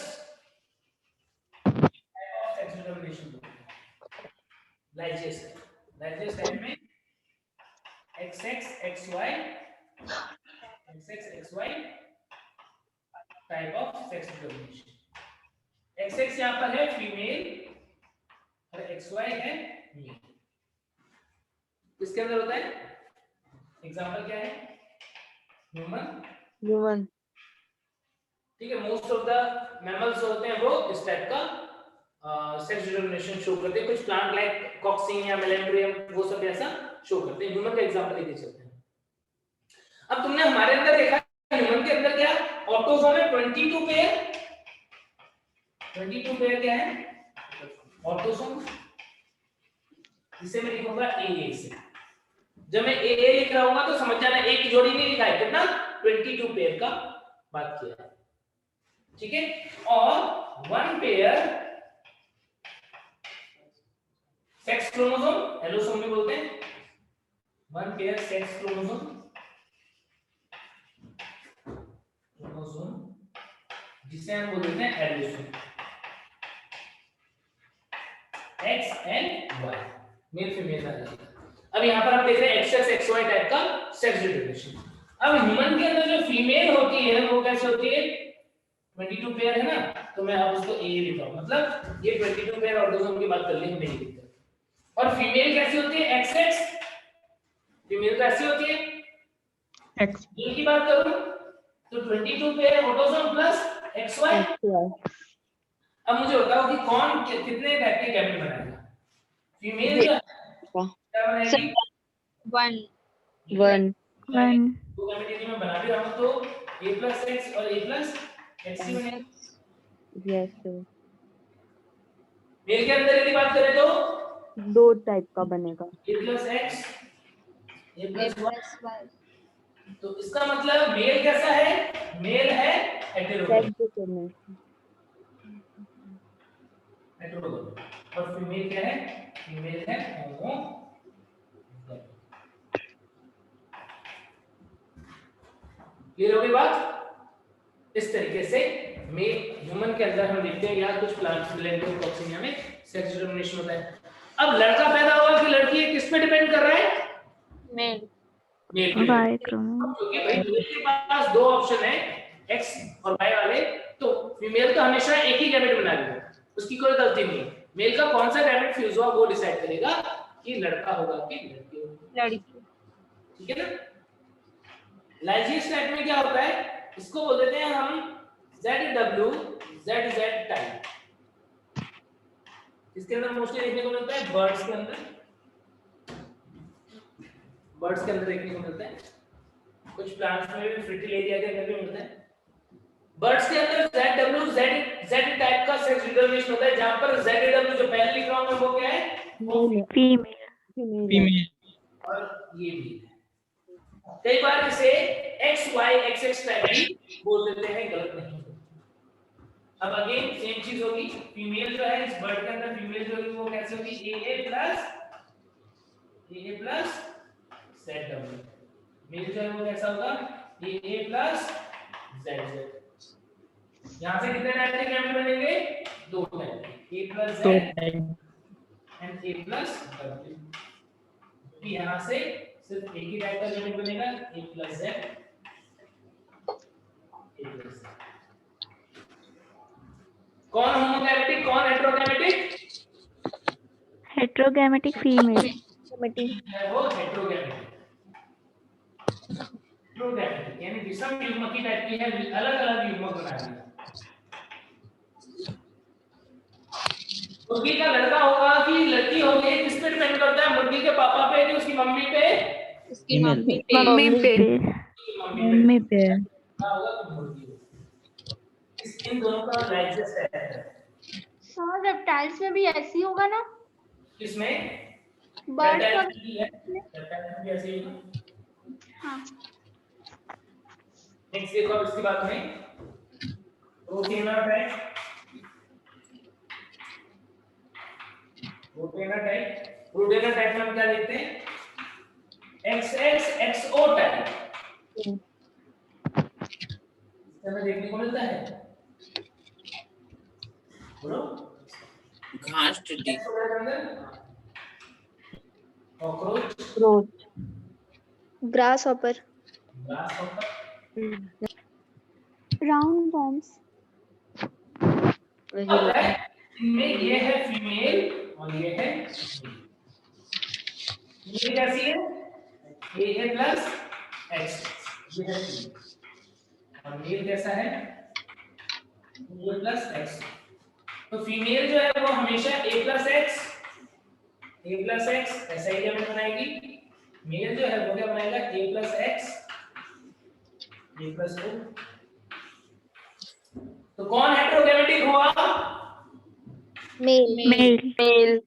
टाइप ऑफ सेक्स डिटरमिनेशन बोलते हैं। लाइजियस टाइप में XX XY type of sex determination. XX यहां पर है फीमेल और XY है मेल। किसके अंदर होता है? एग्जांपल क्या है? ह्यूमन। ठीक है, मोस्ट ऑफ द मैमल्स होते हैं वो इस टाइप का सेक्स डिटरमिनेशन शो करते हैं। कुछ प्लांट लाइक कॉक्सिन या मेलेंड्रियम वो सब ऐसा शो करते हैं। ह्यूमन का एग्जांपल लेके चलते हैं। अब तुमने हमारे अंदर देखा ह्यूमन के अंदर क्या ऑटोसोम है 22 पेयर। 22 पेयर क्या है? ऑटोसोम, जिसे मैं लिखूंगा AA से। जब मैं AA लिख रहा हूँ तो समझ जाना एक जोड़ी नहीं लिखा है, कितना 22 पेयर का बात किया है। ठीक है, और 1 पेयर सेक्स क्रोमोसोम, एलोसोम भी बोलते हैं। 1 पेयर सेक्स क्रोमोसोम जिसे हम बोलते हैं allosome, X and Y, male female आ जाएगा। अब यहाँ पर हम देख रहे हैं XX XY टाइप का सेक्स डिटरमिनेशन। अब ह्यूमन के अंदर जो फीमेल होती है वो कैसे होती है? 22 पेयर है ना, तो मैं अब उसको AA लिख रहा हूं, मतलब ये 22 पेयर ऑटोसोम की बात कर ली हमने ये लिखा। और फीमेल कैसी होती है? XX, फीमेल कैसी होती है? X मेल की बात करूं तो 22 पेयर ऑटोसोम प्लस XY। अब मुझे बताओ कि कौन कितने टाइप के गैमेट बनाएगा? फीमेल क्या बनाएगी? 1 दो गैमेट यदि मैं बना भी रहा हूं तो A + X और A + XC बनेगा। यस सर, मेल के अंदर यदि बात करें तो 2 टाइप का बनेगा। A + X A + Y। Y तो इसका मतलब मेल कैसा है? मेल है हेटेरोगैमेट, और फीमेल क्या है? फीमेल है होमोगैमेट। क्लियर होगी बात? इस तरीके से मेल ह्यूमन के अंदर हम देखते हैं या कुछ प्लांट्स मिलेंटियम कॉक्सिनिया में सेक्स डिटरमिनेशन होता है। अब लड़का पैदा हुआ कि लड़की है, किस पे डिपेंड कर रहा है? मेल मेल पे। क्योंकि भाई मेल के पास 2 ऑप्शन है, X और Y वाले, तो फीमेल तो हमेशा एक ही गैमेट बनाएगा, उसकी कोई गलती नहीं है। मेल का कौन सा गैमेट फ्यूज हुआ वो डिसाइड करेगा कि लड़का होगा कि लड़की होगी। लड़की। ठीक है ना? लाइजियस टाइप में क्या होता है? इसको बोल देते हैं हम ZW ZZ टाइप। इसके अंदर मोस्टली देखने को मिलता है बर्ड्स के अंदर, देखने को मिलता है, कुछ प्लांट्स में भी फर्टिल एरिया के अंदर भी मिलता है। बर्ड्स के अंदर ZW Z टाइप का सेक्स डिटरमिनेशन होता है, जहां पर ZW जो पहले लिख रहा हूं मैं वो क्या है? फीमेल और ये भी है। कई बार इसे XY XX टाइप भी बोल देते हैं, गलत नहीं। अब अगेन सेम चीज होगी, फीमेल जो है इस वर्ड के अंदर फीमेल जो होगी वो कैसे होगी, AA प्लस ZW। मेल जो है वो कैसा होगा, AA प्लस ZZ। यहाँ से कितने टाइप के कैपिटल बनेंगे, 2 type, A plus Z and A plus W। क्योंकि यहाँ से सिर्फ एक ही टाइप का यूनिट बनेगा, A plus Z, A plus Z। कौन होमोगैमेटिक कौन हेटेरोगैमेटिक, हेट्रोगैमेटिक फीमेल। है वो हेटेरोगैमेटिक। हेटेरोगैमेटिक यानी विषम युग्मकी टाइप की है, अलग-अलग युग्मक बना दिया। मुर्गी का लड़का होगा कि लड़की होगी, किस पे डिपेंड करता है, मुर्गी के पापा पे कि उसकी मम्मी पे, उसकी मम्मी पे। मम्मी पे। क्या होगा तो मुर्गी होगी। इन दोनों का लाइसेंस है। सर रेप्टाइल्स में भी ऐसी होगा ना, किसमें, बर्ड्स का रेप्टाइल्स भी है, रेप्टाइल्स भी ऐसे ही है। हाँ। नेक्स्ट देखो अब इसके बाद में प्रोटेनाटाइप। प्रोटेनाटाइप में हम क्या देखते हैं, XX XO टाइप हमें देखने को मिलता है। बोलो, घास टिड्डी, cockroach, grass hopper, round worms. इनमें ये है फीमेल और ये है ये कैसी है, AA प्लस X, ये है female। और मेल कैसा है, A प्लस X। तो फीमेल जो है वो हमेशा A प्लस X ऐसा ही हमें बनाएगी। मेल जो है वो क्या बनाएगा, A plus X A plus O। तो कौन हेटेरोगैमेटिक हुआ, मेल।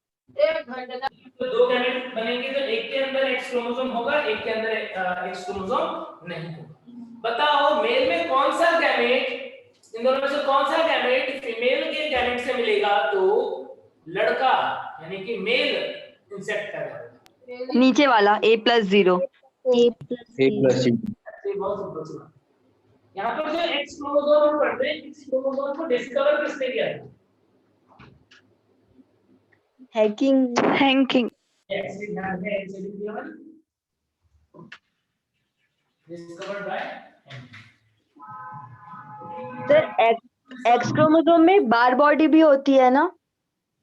तो 2 गैमेट बनेंगे, तो एक के अंदर X क्रोमोसोम होगा, एक के अंदर X क्रोमोसोम नहीं होगा। बताओ मेल में कौन सा गैमेट, इन दोनों में से कौन सा गैमेट फीमेल के गैमेट से मिलेगा, तो लड़का यानी कि मेल इंसेक्ट पैदा होगा। नीचे वाला A+0। ये बहुत सिंपल सी बात। यहाँ पर जो X क्रोमोसोम हम पढ़ते हैं, इस क्रोमोसोम को डिस्कवर किसने किया था, Henking. Yes, we have the X discovered by sir x chromosome में बार बॉडी भी होती है ना,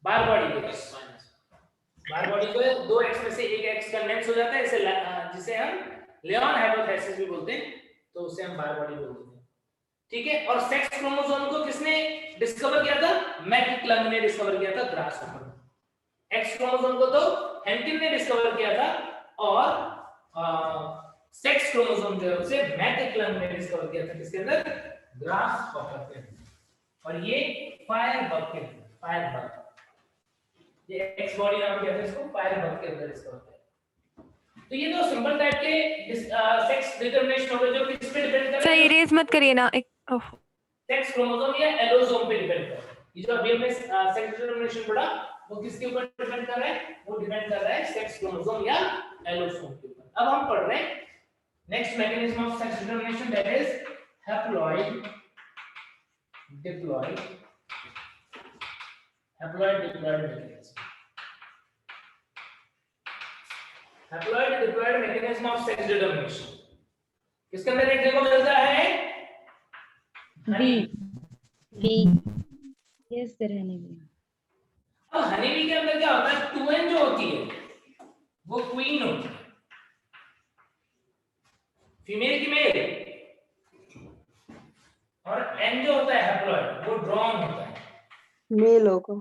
बार बॉडी को 2 X में से एक X कंडेंस हो जाता है, जिसे हम लेऑन हाइपोथेसिस भी बोलते हैं, तो उसे हम बार बॉडी बोलते हैं। ठीक है, और सेक्स क्रोमोसोम को किसने डिस्कवर किया था, मैकक्लंग ने डिस्कवर किया था, ग्रासहॉपर। एक्स क्रोमोसोम को तो हैंकिन ने डिस्कवर किया था, और सेक्स क्रोमोसोम जो है उसे मैकक्लंग ने डिस्कवर किया था, किसके अंदर, ग्रासहॉपर के अंदर। और ये फायरबग के अंदर, फायरबग, ये एक्स बॉडी नाम किया था इसको, फायरबग के अंदर डिस्कवर किया। तो ये दो सिंपल टाइप के सेक्स डिटरमिनेशन हो गए, जो किस पे डिपेंड कर रहे हैं, सर इरेज मत करिए ना, सेक्स क्रोमोसोम या एलोसोम पे डिपेंड कर रहा है। ये जो अभी हमने सेक्स डिटरमिनेशन पढ़ा, वो किसके ऊपर डिपेंड कर रहा है, वो डिपेंड कर रहा है सेक्स क्रोमोसोम या एलोसोम के ऊपर। अब हम पढ़ रहे हैं next mechanism of sex determination, that is haploid diploid mechanism. Haploid diploid mechanism of sex determination किसके अंदर देखने को मिलता है, bee. Yes sir, honey bee. अब हनी बी के अंदर क्या होता है, 2n जो होती है वो क्वीन होती है, फीमेल की मेल, और n जो होता है हैप्लॉइड वो ड्रॉन होता है, मेलों को।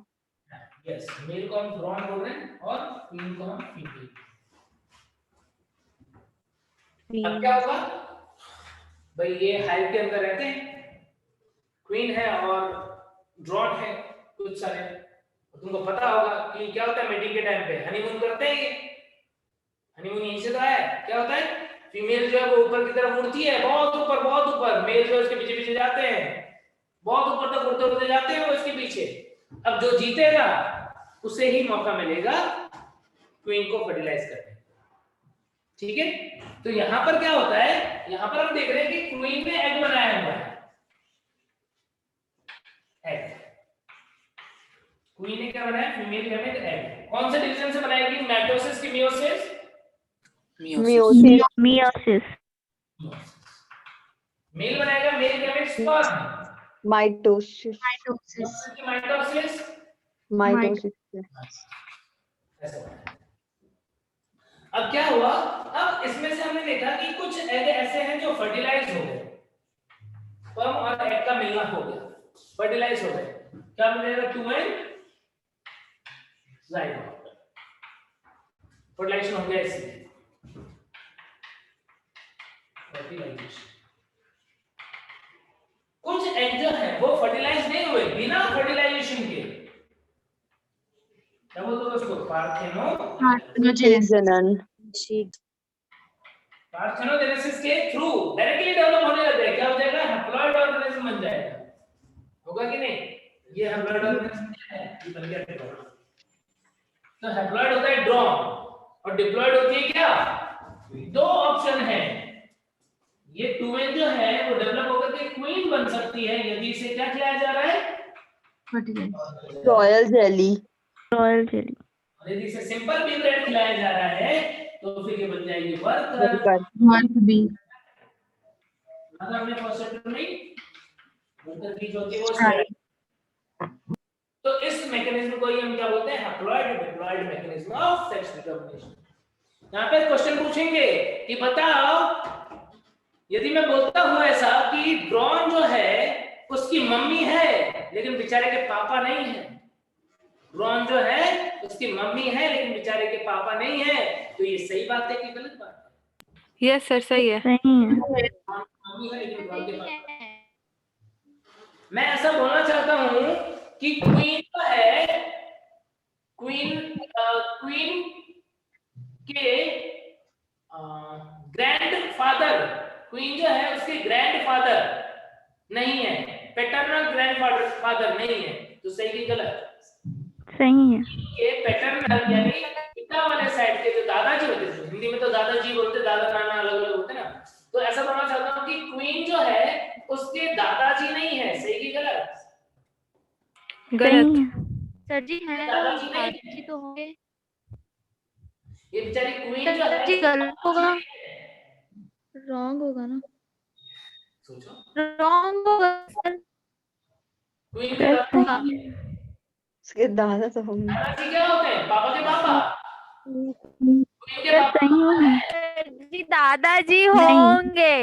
यस, मेल को हम ड्रॉन बोल रहे हैं और क्वीन को हम फीमेल। अब क्या होगा भाई, ये हाइव के अंदर रहते हैं, क्वीन है और ड्रॉन है कुछ सारे, तुमको पता होगा कि क्या होता है मीटिंग के टाइम पे हनीमून करते हैं, ये हनीमून यहीं से तो है। क्या होता है, फीमेल जो है वो ऊपर की तरफ उड़ती है, बहुत ऊपर, मेल जो है उसके पीछे पीछे जाते हैं, बहुत ऊपर तक उड़ते उड़ते जाते हैं वो इसके पीछे। अब जो जीतेगा उसे ही मौका मिलेगा क्वीन को फर्टिलाइज करने। ठीक है, तो यहां पर क्या होता है, यहां पर हम देख रहे हैं कि क्वीन ने एग बनाया हुआ है। एग, क्वीन ने क्या बनाया, फीमेल गैमेट एग। कौन से डिवीजन से बनाएगी, माइटोसिस की मियोसिस? Meiosis. मेल बनाएगा male gamete sperm, mitosis. Mitosis ऐसा बनाया। अब क्या हुआ, अब इसमें से हमने देखा कि कुछ एग ऐसे हैं जो फर्टिलाइज हो गए, स्पर्म और एग का मिलना हो गया, फर्टिलाइज हो गए। क्या मिलेगा, 2n जाइगोट, फर्टिलाइजेशन हो गया इसलिए फर्टिलाइजेशन। कुछ एग जो है वो फर्टिलाइज नहीं हुए, बिना फर्टिलाइजेशन के, क्या बोलते हो उसको, पार्थेनोजेनेसिस के थ्रू डायरेक्टली डेवलप होने लगता है। क्या हो जाएगा, हैप्लॉइड ऑर्गेनिज्म बन जाएगा, होगा कि नहीं? ये हैप्लॉइड ऑर्गेनिज्म है, ये बन गया डिप्लॉइड। तो हैप्लॉइड होता है ड्रॉन और डिप्लॉइड होती है क्या, दो ऑप्शन है। ये 2n जो है वो डेवलप होकर के क्वीन बन सकती है यदि इसे क्या खिलाया जा रहा है, रॉयल जेली। Royal jelly. और यदि इसे सिंपल बी ब्रेड खिलाया जा रहा है तो फिर ये बन जाएगी वर्कर। हमने फर्स्ट चैप्टर में वर्कर की जो होती है वो स्टेरॉइड। तो इस मैकेनिज्म को ही हम क्या बोलते हैं, haploid diploid mechanism of sex determination. यहां पे क्वेश्चन पूछेंगे कि बताओ, यदि मैं बोलता हूं ऐसा कि ड्रॉन जो है उसकी मम्मी है लेकिन बेचारे के पापा नहीं है, ड्रॉन जो है उसकी मम्मी है लेकिन बेचारे के पापा नहीं है, तो ये सही बात है कि गलत बात है? यस सर, सही है। सही है। मम्मी है लेकिन ड्रॉन के पापा। मैं ऐसा बोलना चाहता हूं कि क्वीन जो है, क्वीन के ग्रैंडफादर, क्वीन जो है उसके ग्रैंडफादर नहीं है, पैटर्नल ग्रैंडफादर नहीं है, तो सही कि गलत? सही है। ये पैटर्नल यानी पिता वाले साइड के जो दादाजी होते हैं, हिंदी में तो दादाजी बोलते, दादा नाना अलग अलग होते हैं ना, तो ऐसा बोलना चाहता हूं कि क्वीन जो है उसके दादाजी नहीं है, सही कि गलत? गलत। सर जी है, दादाजी नहीं है। दादाजी तो होंगे। ये बेचारी क्वीन जो है, सर जी गलत होगा, रॉन्ग होगा ना, सोचो रॉन्ग होगा सर। क्वीन के दादा, उसके दादा तो हम दादाजी क्या होते हैं, पापा के पापा, क्वीन के पापा सही होगा। सर जी दादाजी होंगे।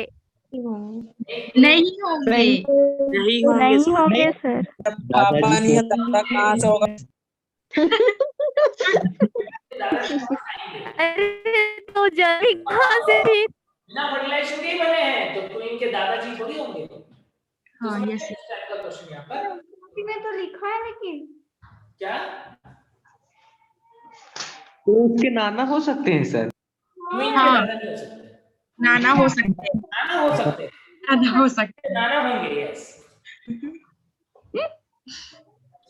नहीं होंगे। नहीं होंगे सर। पापा नहीं है दादा कहाँ से होगा? अरे तो जल्दी कहाँ से थी? बिना फर्टिलाइजेशन के ही बने हैं, तो क्वीन के दादाजी थोड़ी होंगे। हाँ, तो यस। इस टाइप का क्वेश्चन यहाँ पर में तो लिखा है लेकिन क्या, तो उसके नाना हो सकते हैं सर? क्वीन के हाँ। दादा नहीं हो सकते, नाना हो सकते हैं, नाना हो सकते हैं, नाना हो सकते नाना होंगे, यस।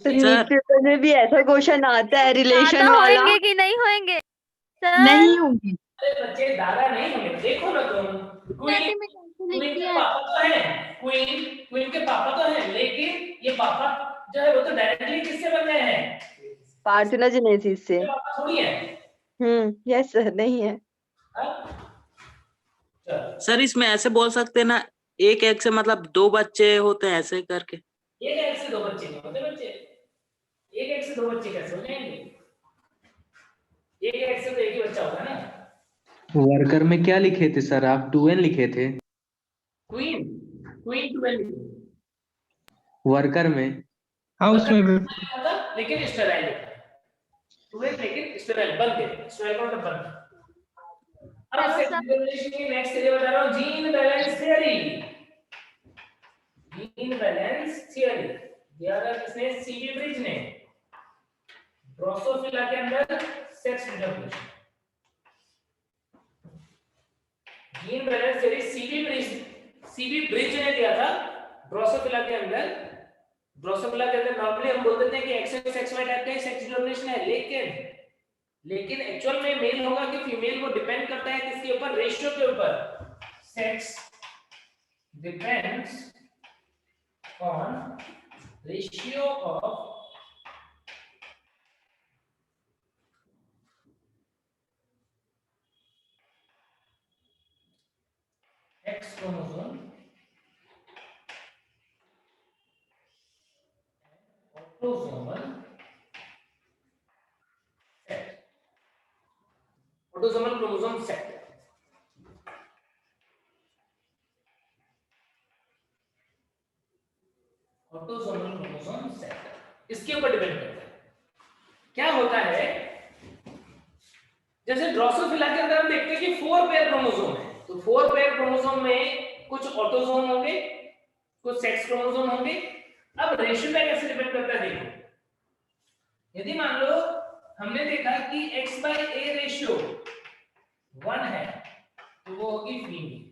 न्यूज़पेपर में भी ऐसा क्वेश्चन आता है रिलेशन दादा वाला। होंगे कि नहीं होंगे? हैं। सर नहीं होंगे। अरे बच्चे दादा नहीं होंगे, देखो ना तुम, क्वीन क्वीन के पापा तो हैं, क्वीन के पापा तो हैं, लेकिन ये पापा जो है वो तो डायरेक्टली किससे बन गए हैं, पार्थेनोजेनेसिस से। पापा थोड़ी है। यस सर, नहीं है। चलो, सर इसमें ऐसे बोल सकते हैं ना, एक एग से मतलब दो बच्चे होते हैं ऐसे करके? एक एग से दो बच्चे नहीं होते बच्चे, एक एग से दो बच्चे कैसे हो जाएंगे? एक एग से तो एक ही बच्चा होगा ना। वर्कर में क्या लिखे थे सर आप? 2n लिखे थे क्वीन 12 वर्कर में। हाँ उसमें भी लेकिन स्टेराइल लिखा है, 12 लेकिन स्टेराइल बंद है, स्टेराइल का मतलब बंद। अब सेक्स डिटरमिनेशन की नेक्स्ट थ्योरी बता रहा हूं, gene balance theory. Gene balance theory दिया था किसने, सीवी ब्रिज ने, ड्रोसोफिला के अंदर sex determination. Gene balance theory CV bridge ने दिया था ड्रोसोफिला के अंदर ड्रोसोफिला के अंदर नॉर्मली हम बोल देते हैं कि XX XY टाइप का ही सेक्स डोमिनेशन है, लेकिन एक्चुअल में मेल होगा कि फीमेल, वो डिपेंड करता है किसके ऊपर, रेशियो के ऊपर। Sex depends on ratio of X chromosome autosomal set, autosomal chromosome set। Autosomal chromosome set इसके ऊपर डिपेंड करता है। क्या होता है, जैसे ड्रोसोफिला के अंदर हम देखते हैं कि 4 पेयर क्रोमोसोम है, तो 4 पेयर क्रोमोसोम में कुछ ऑटोसोम होंगे, कुछ सेक्स क्रोमोसोम होंगे। अब रेशियो पे कैसे डिपेंड करता है, देखो यदि मान लो हमने देखा कि X/A रेशियो 1 है तो वो होगी फीमेल,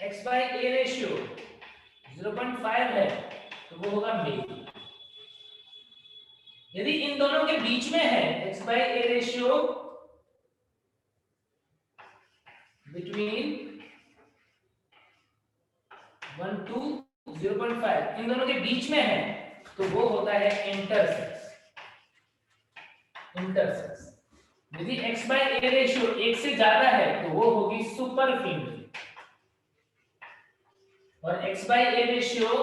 X/A रेशियो 0.5 है तो वो होगा मेल। यदि इन दोनों के बीच में है X/A रेशियो बिटवीन 1 to 0.5, इन दोनों के बीच में है तो वो होता है इंटरसेक्स। यदि X/A रेशियो 1 से ज्यादा है तो वो होगी सुपर फीमेल, और X/A रेशियो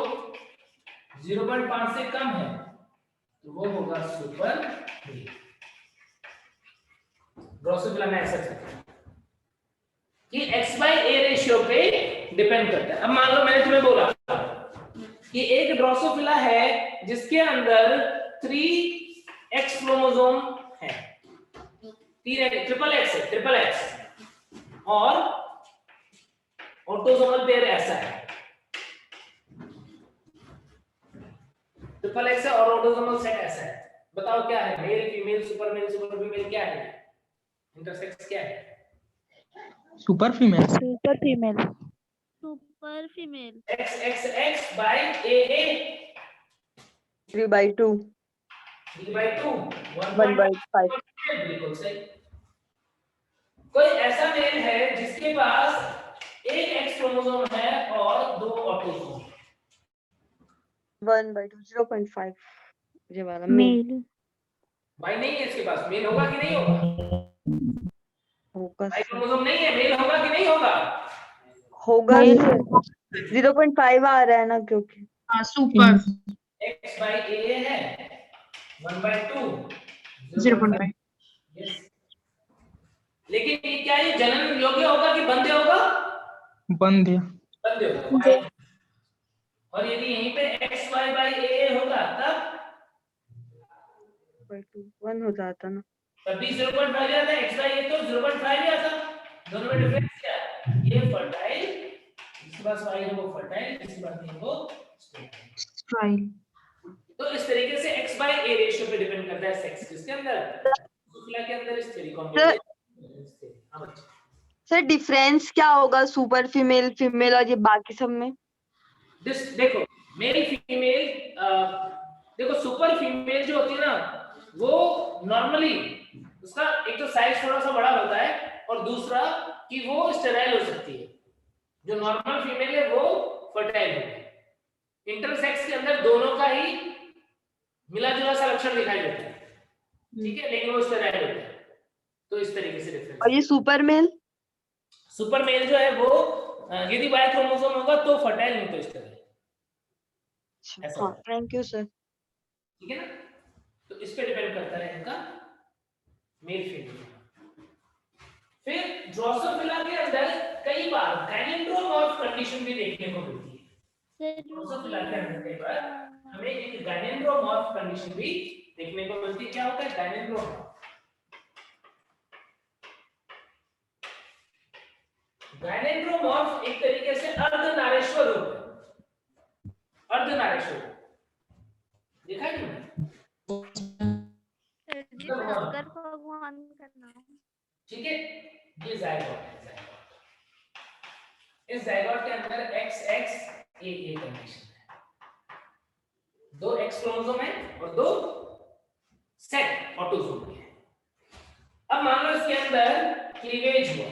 0.5 से कम है तो वो होगा सुपर मेल। ड्रोसोफिला में ऐसा चलता है कि X/A रेशियो पे डिपेंड करता है। अब मान लो मैंने तुम्हें बोला कि एक ड्रोसोफिला है जिसके अंदर 3X क्रोमोसोम है, 3 ट्रिपल X, और ऑटोसोमल पेयर ऐसा है, ट्रिपल X है और ऑटोसोमल सेट ऐसा है। बताओ क्या है, मेल फीमेल सुपर फीमेल क्या है, इंटरसेक्स क्या है? Super female. Super female. X by AA 3/2 3/2 1/5। बिल्कुल सही। कोई ऐसा मेल है जिसके पास एक X क्रोमोसोम है और 2 ऑटोसोम। 1/2 0.5 ये वाला मेल। भाई नहीं है इसके पास, मेल होगा कि नहीं होगा? होगा भाई क्रोमोसोम नहीं है, मेल होगा कि नहीं होगा? होगा 0.5 आ रहा है ना, क्योंकि सुपर X by A है 1/2 0.5। यस। लेकिन ये क्या, ये जनन योग्य होगा कि बंध्य होगा? बंद बंध्य होगा। और यदि यहीं पे XY by AA होगा तब 1 हो जाता ना, तब भी 0.5 आता है। XY ये तो 0.5 ही आता। दोनों में डिफरेंस क्या है? ये फर्टाइल, इसके पास Y है वो फर्टाइल, इसके पास नहीं वो स्ट्राइल। तो इस तरीके से X by A रेशियो पे डिपेंड करता है सेक्स किसके अंदर, ड्रोसोफिला के अंदर। इस थ्योरी कॉम्बिनेशन सर डिफरेंस क्या होगा सुपर फीमेल और ये बाकी सब में? देखो मेल फीमेल, देखो सुपर फीमेल जो होती है ना वो नॉर्मली उसका एक तो साइज थोड़ा सा बड़ा होता है और दूसरा कि वो स्टेराइल हो सकती है। जो नॉर्मल फीमेल है वो फर्टाइल होती है। इंटरसेक्स के अंदर दोनों का ही मिला जुला सा लक्षण दिखाई देता है, ठीक है, लेकिन वो स्टेराइल होता है। तो इस तरीके से डिफरेंस। और ये सुपर मेल जो है वो यदि Y क्रोमोसोम होगा तो फर्टाइल, नहीं तो इस तरह। ऐसा हाँ, थैंक यू सर। ठीक है ना, तो इस पे डिपेंड करता है इनका मेल फीमेल। फिर ड्रोसोफिला के अंदर कई बार गायनेंड्रोमॉर्फ कंडीशन भी देखने को मिलती है। ड्रोसोफिला के अंदर कई बार हमें एक गायनेंड्रोमॉर्फ कंडीशन भी देखने को मिलती है। क्या होता है गायनेंड्रोमॉर्फ? गायनेंड्रोमॉर्फ एक तरीके से अर्धनारीश्वर रूप है। अर्धनारीश्वर देखा है तुमने? शंकर भगवान का नाम। ठीक है, ये जायगोट है। इस जायगोट के अंदर XX ये कंडीशन है, 2 एक्स क्रोमोसोम है और 2 सेट ऑटोसोम के हैं। अब मान लो इसके अंदर क्लीवेज हुआ,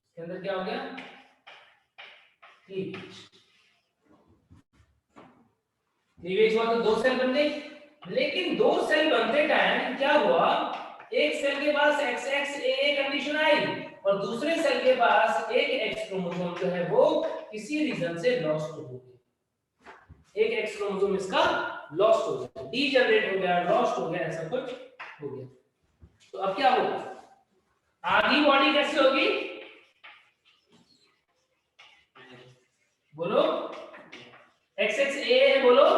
इसके अंदर क्या हो गया, क्लीवेज हुआ तो 2 सेल बन गए। लेकिन 2 सेल बनते टाइम क्या हुआ, एक सेल के पास XXAA कंडीशन आई और दूसरे सेल के पास एक एक्स क्रोमोसोम जो है वो किसी रीजन से लॉस्ट हो गया, एक एक्स क्रोमोसोम इसका लॉस्ट हो गया, डीजनरेट हो गया, लॉस्ट हो गया, ऐसा कुछ हो गया। तो अब क्या होगा, आधी बॉडी कैसे होगी, बोलो, XXAA है, बोलो,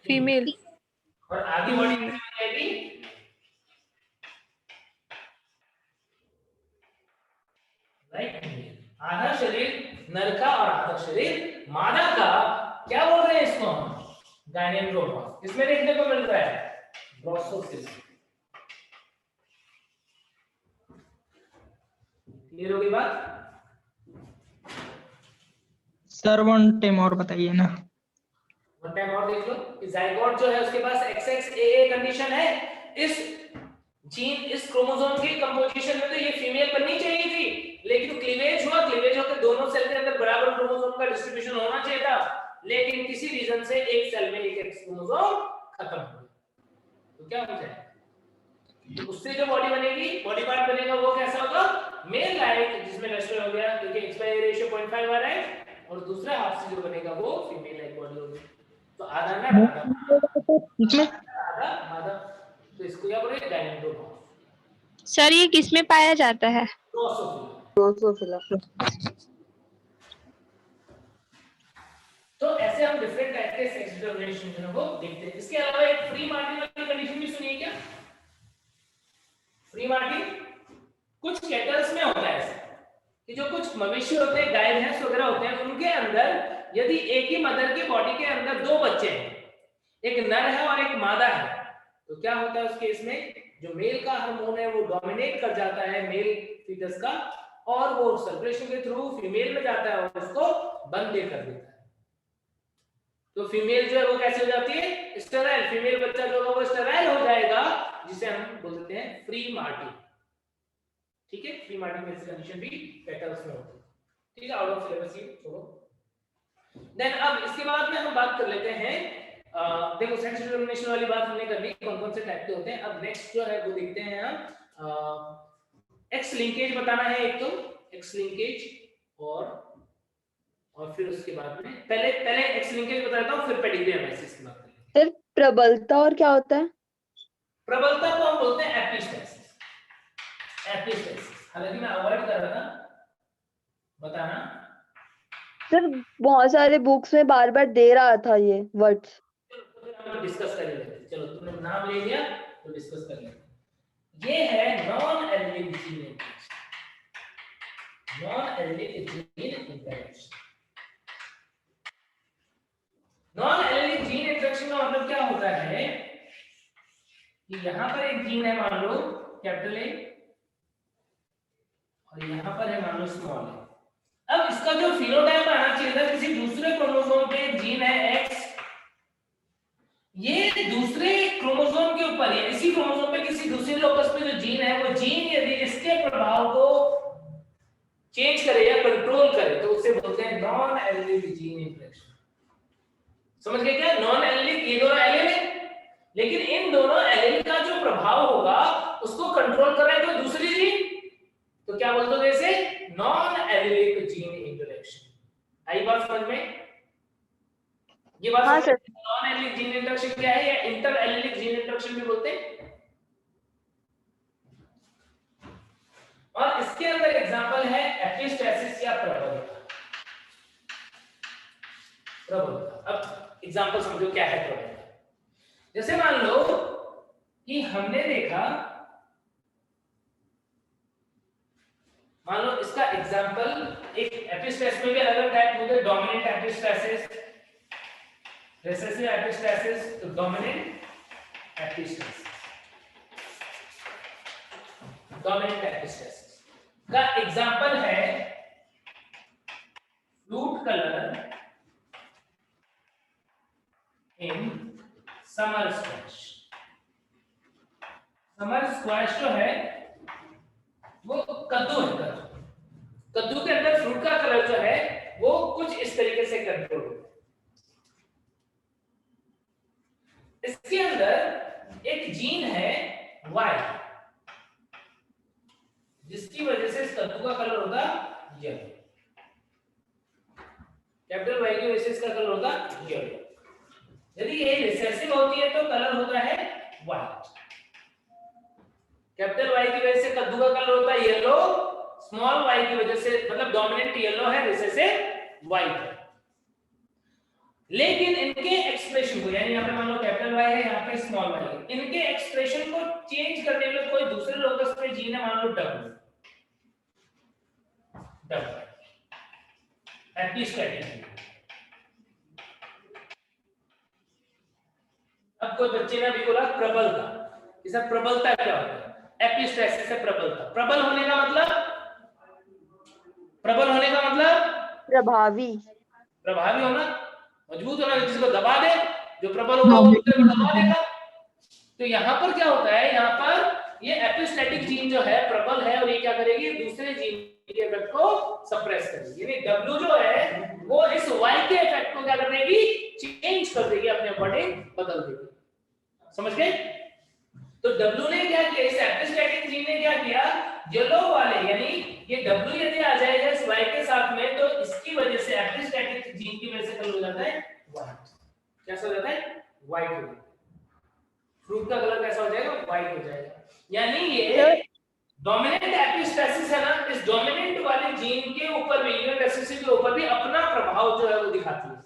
फीमेल। और आधी बॉडी कैसे हो जाएगी, राइट, आधा शरीर नर का और आधा शरीर मादा का। क्या बोल रहे हैं इसको हम, गायनेंड्रोमॉर्फ। इसमें देखने को मिल रहा है ड्रोसोफिला। क्लियर हो गई बात? सर 1 टाइम और बताइए ना। वन टाइम और देख लो कि जाइगोट जो है उसके पास XXAA कंडीशन है, इस जीन इस क्रोमोसोम की कंपोजिशन में तो ये फीमेल बननी चाहिए थी, लेकिन क्लीवेज हुआ, क्लीवेज होकर दोनों सेल के अंदर बराबर क्रोमोसोम का डिस्ट्रीब्यूशन होना चाहिए था, लेकिन किसी रीजन से एक सेल में एक एक्स क्रोमोसोम खत्म हो गया। तो क्या हो जाएगा, तो उससे जो बॉडी बनेगी, बॉडी पार्ट बनेगा वो कैसा होगा, मेल लाइक, जिसमें रेस्टर हो गया क्योंकि एक्सपायरी रेशियो 0.5 आ रहा है, और दूसरा हाफ से जो बनेगा वो फीमेल लाइक बॉडी होगी। तो आधा ना आधा आधा, तो इसको क्या बोलेंगे, गायनेंड्रोमॉर्फ। सर ये किस में पाया जाता है? ड्रोसोफिला। तो ऐसे हम डिफरेंट टाइप के सेक्स डिटरमिनेशन जो है वो देखते हैं। इसके अलावा एक फ्री मार्टिन वाली कंडीशन भी सुनिए क्या, फ्री मार्टिन कुछ कैटल्स में होता है ऐसा कि जो कुछ मवेशी होते हैं, गाय भैंस वगैरह होते हैं, उनके अंदर यदि एक ही मदर की बॉडी के अंदर 2 बच्चे हैं, एक नर है और एक मादा है, तो क्या होता है उस केस में, जो मेल का हार्मोन है वो डोमिनेट कर जाता है मेल फीटस का, और वो सर्कुलेशन के थ्रू फीमेल में जाता है और उसको बंद कर देता है। तो फीमेल जो है वो कैसे हो जाती है, स्टेराइल, फीमेल बच्चा जो होगा वो स्टेराइल हो जाएगा, जिसे हम बोलते हैं फ्री मार्टिन। ठीक है, फ्री मार्टिन में कंडीशन भी पेटल्स में होती है। ठीक है, आउट ऑफ सिलेबस ये छोड़ो। देन अब इसके बाद में हम बात कर लेते हैं, देखो सेक्स डिटरमिनेशन वाली बात हमने कर ली, कौन कौन से टाइप के होते हैं। अब नेक्स्ट जो है वो देखते हैं हम, एक्स लिंकेज बताना है एक तो, एक्स लिंकेज, और फिर उसके बाद में पहले एक्स लिंकेज बताता हूं, फिर पेडिग्री एनालिसिस की बात करेंगे। सर प्रबलता और क्या होता है? प्रबलता को हम बोलते हैं एपिस्टेसिस, एपिस्टेसिस। हालांकि मैं अवॉइड कर रहा था बताना। सर बहुत सारे बुक्स में बार बार दे रहा था ये वर्ड्स। हम डिस्कस कर लेते हैं, चलो तुमने नाम ले लिया तो डिस्कस कर लेते हैं। ये है non allylic gene interaction, non allylic gene interaction. Non allylic gene interaction का मतलब क्या होता है कि यहां पर एक जीन है, मान लो कैपिटल ए, और यहां पर है मान लो स्मॉल ए। अब इसका जो फिनोटाइप आना चाहिए था, किसी दूसरे क्रोमोसोम पे जीन है एक्स, ये दूसरे क्रोमोसोम के ऊपर है, इसी क्रोमोसोम पे किसी दूसरे लोकस पे जो जीन है, वो जीन यदि इसके प्रभाव को चेंज करे या कंट्रोल करे तो उसे बोलते हैं नॉन एलिलिक जीन इंटरेक्शन। समझ गए क्या, नॉन एलिलिक, ये दोनों एलिल है, लेकिन इन दोनों एलिल का जो प्रभाव होगा उसको कंट्रोल कर रहा है कोई दूसरी जीन, तो क्या बोलते हो इसे, नॉन एलिलिक जीन इंटरेक्शन। आई बात समझ में? ये बात हाँ sir. Non allylic gene interaction क्या है, या इंटर एलिलिक जीन इंटरेक्शन भी बोलते हैं। और इसके अंदर एग्जांपल है एपिस्टेसिस या प्रबलता। प्रबलता, अब एग्जांपल समझो क्या है प्रबलता। जैसे मान लो कि हमने देखा, मान लो इसका एग्जांपल, एक एपिस्टेसिस में भी अलग अलग टाइप होते हैं, डोमिनेंट एपिस्टेसिस, रिसेसिव एपिस्टेसिस, तो डोमिनेंट एपिस्टेसिस, डोमिनेंट एपिस्टेसिस का एग्जांपल है fruit color in summer squash. Summer squash जो है वो कद्दू है। कद्दू के अंदर फ्रूट का कलर जो है वो कुछ इस तरीके से कंट्रोल होता है। इसके अंदर एक जीन है Y, जिसकी वजह से इस कद्दू का कलर होगा येलो। कैपिटल Y की वजह से इसका कलर होगा येलो। यदि ये रिसेसिव होती है तो कलर होता है व्हाइट। कैपिटल Y की वजह से कद्दू का कलर होता है येलो, स्मॉल y की वजह से मतलब डोमिनेंट येलो है, रिसेसिव व्हाइट है। लेकिन इनके एक्सप्रेशन को, यानी यहाँ पे मान लो कैपिटल Y है, यहाँ पे स्मॉल y है, इनके एक्सप्रेशन को चेंज करने के लिए कोई दूसरे लोकस पे जीन है, मान लो W एपिस्टैटिक। अब कोई बच्चे ने अभी बोला प्रबलता, इसे प्रबलता क्या होता है? एपिस्टैसिस से प्रबलता। प्रबल होने का मतलब प्रभावी होना, मजबूत होना, जिसको दबा दे, जो प्रबल होगा वो दूसरे को दबा देगा। तो यहाँ पर क्या होता है, यहाँ पर ये एपिस्टैटिक जीन जो है प्रबल है और ये क्या करेगी, दूसरे जीन के इफेक्ट को सप्रेस करेगी। यानी W जो है वो इस Y के इफेक्ट को क्या कर देगी, चेंज कर देगी, अपने अकॉर्डिंग बदल देगी। समझ गए? तो W ने क्या किया, इस एपिस्टैटिक जीन ने क्या किया, येलो वाले यानी ये W यदि आ जाएगा इस Y के साथ में तो इसकी वजह से एपिस्टैटिक जीन की वजह से कलर हो जाता है व्हाइट। कैसा हो जाता है? व्हाइट हो जाता है। फ्रूट का कलर कैसा हो जाएगा? व्हाइट हो जाएगा। यानी ये डोमिनेंट एपिस्टैसिस है ना, इस डोमिनेंट वाले जीन के ऊपर भी, यूनिट रेसेसिव के ऊपर भी अपना प्रभाव जो है वो दिखाती है।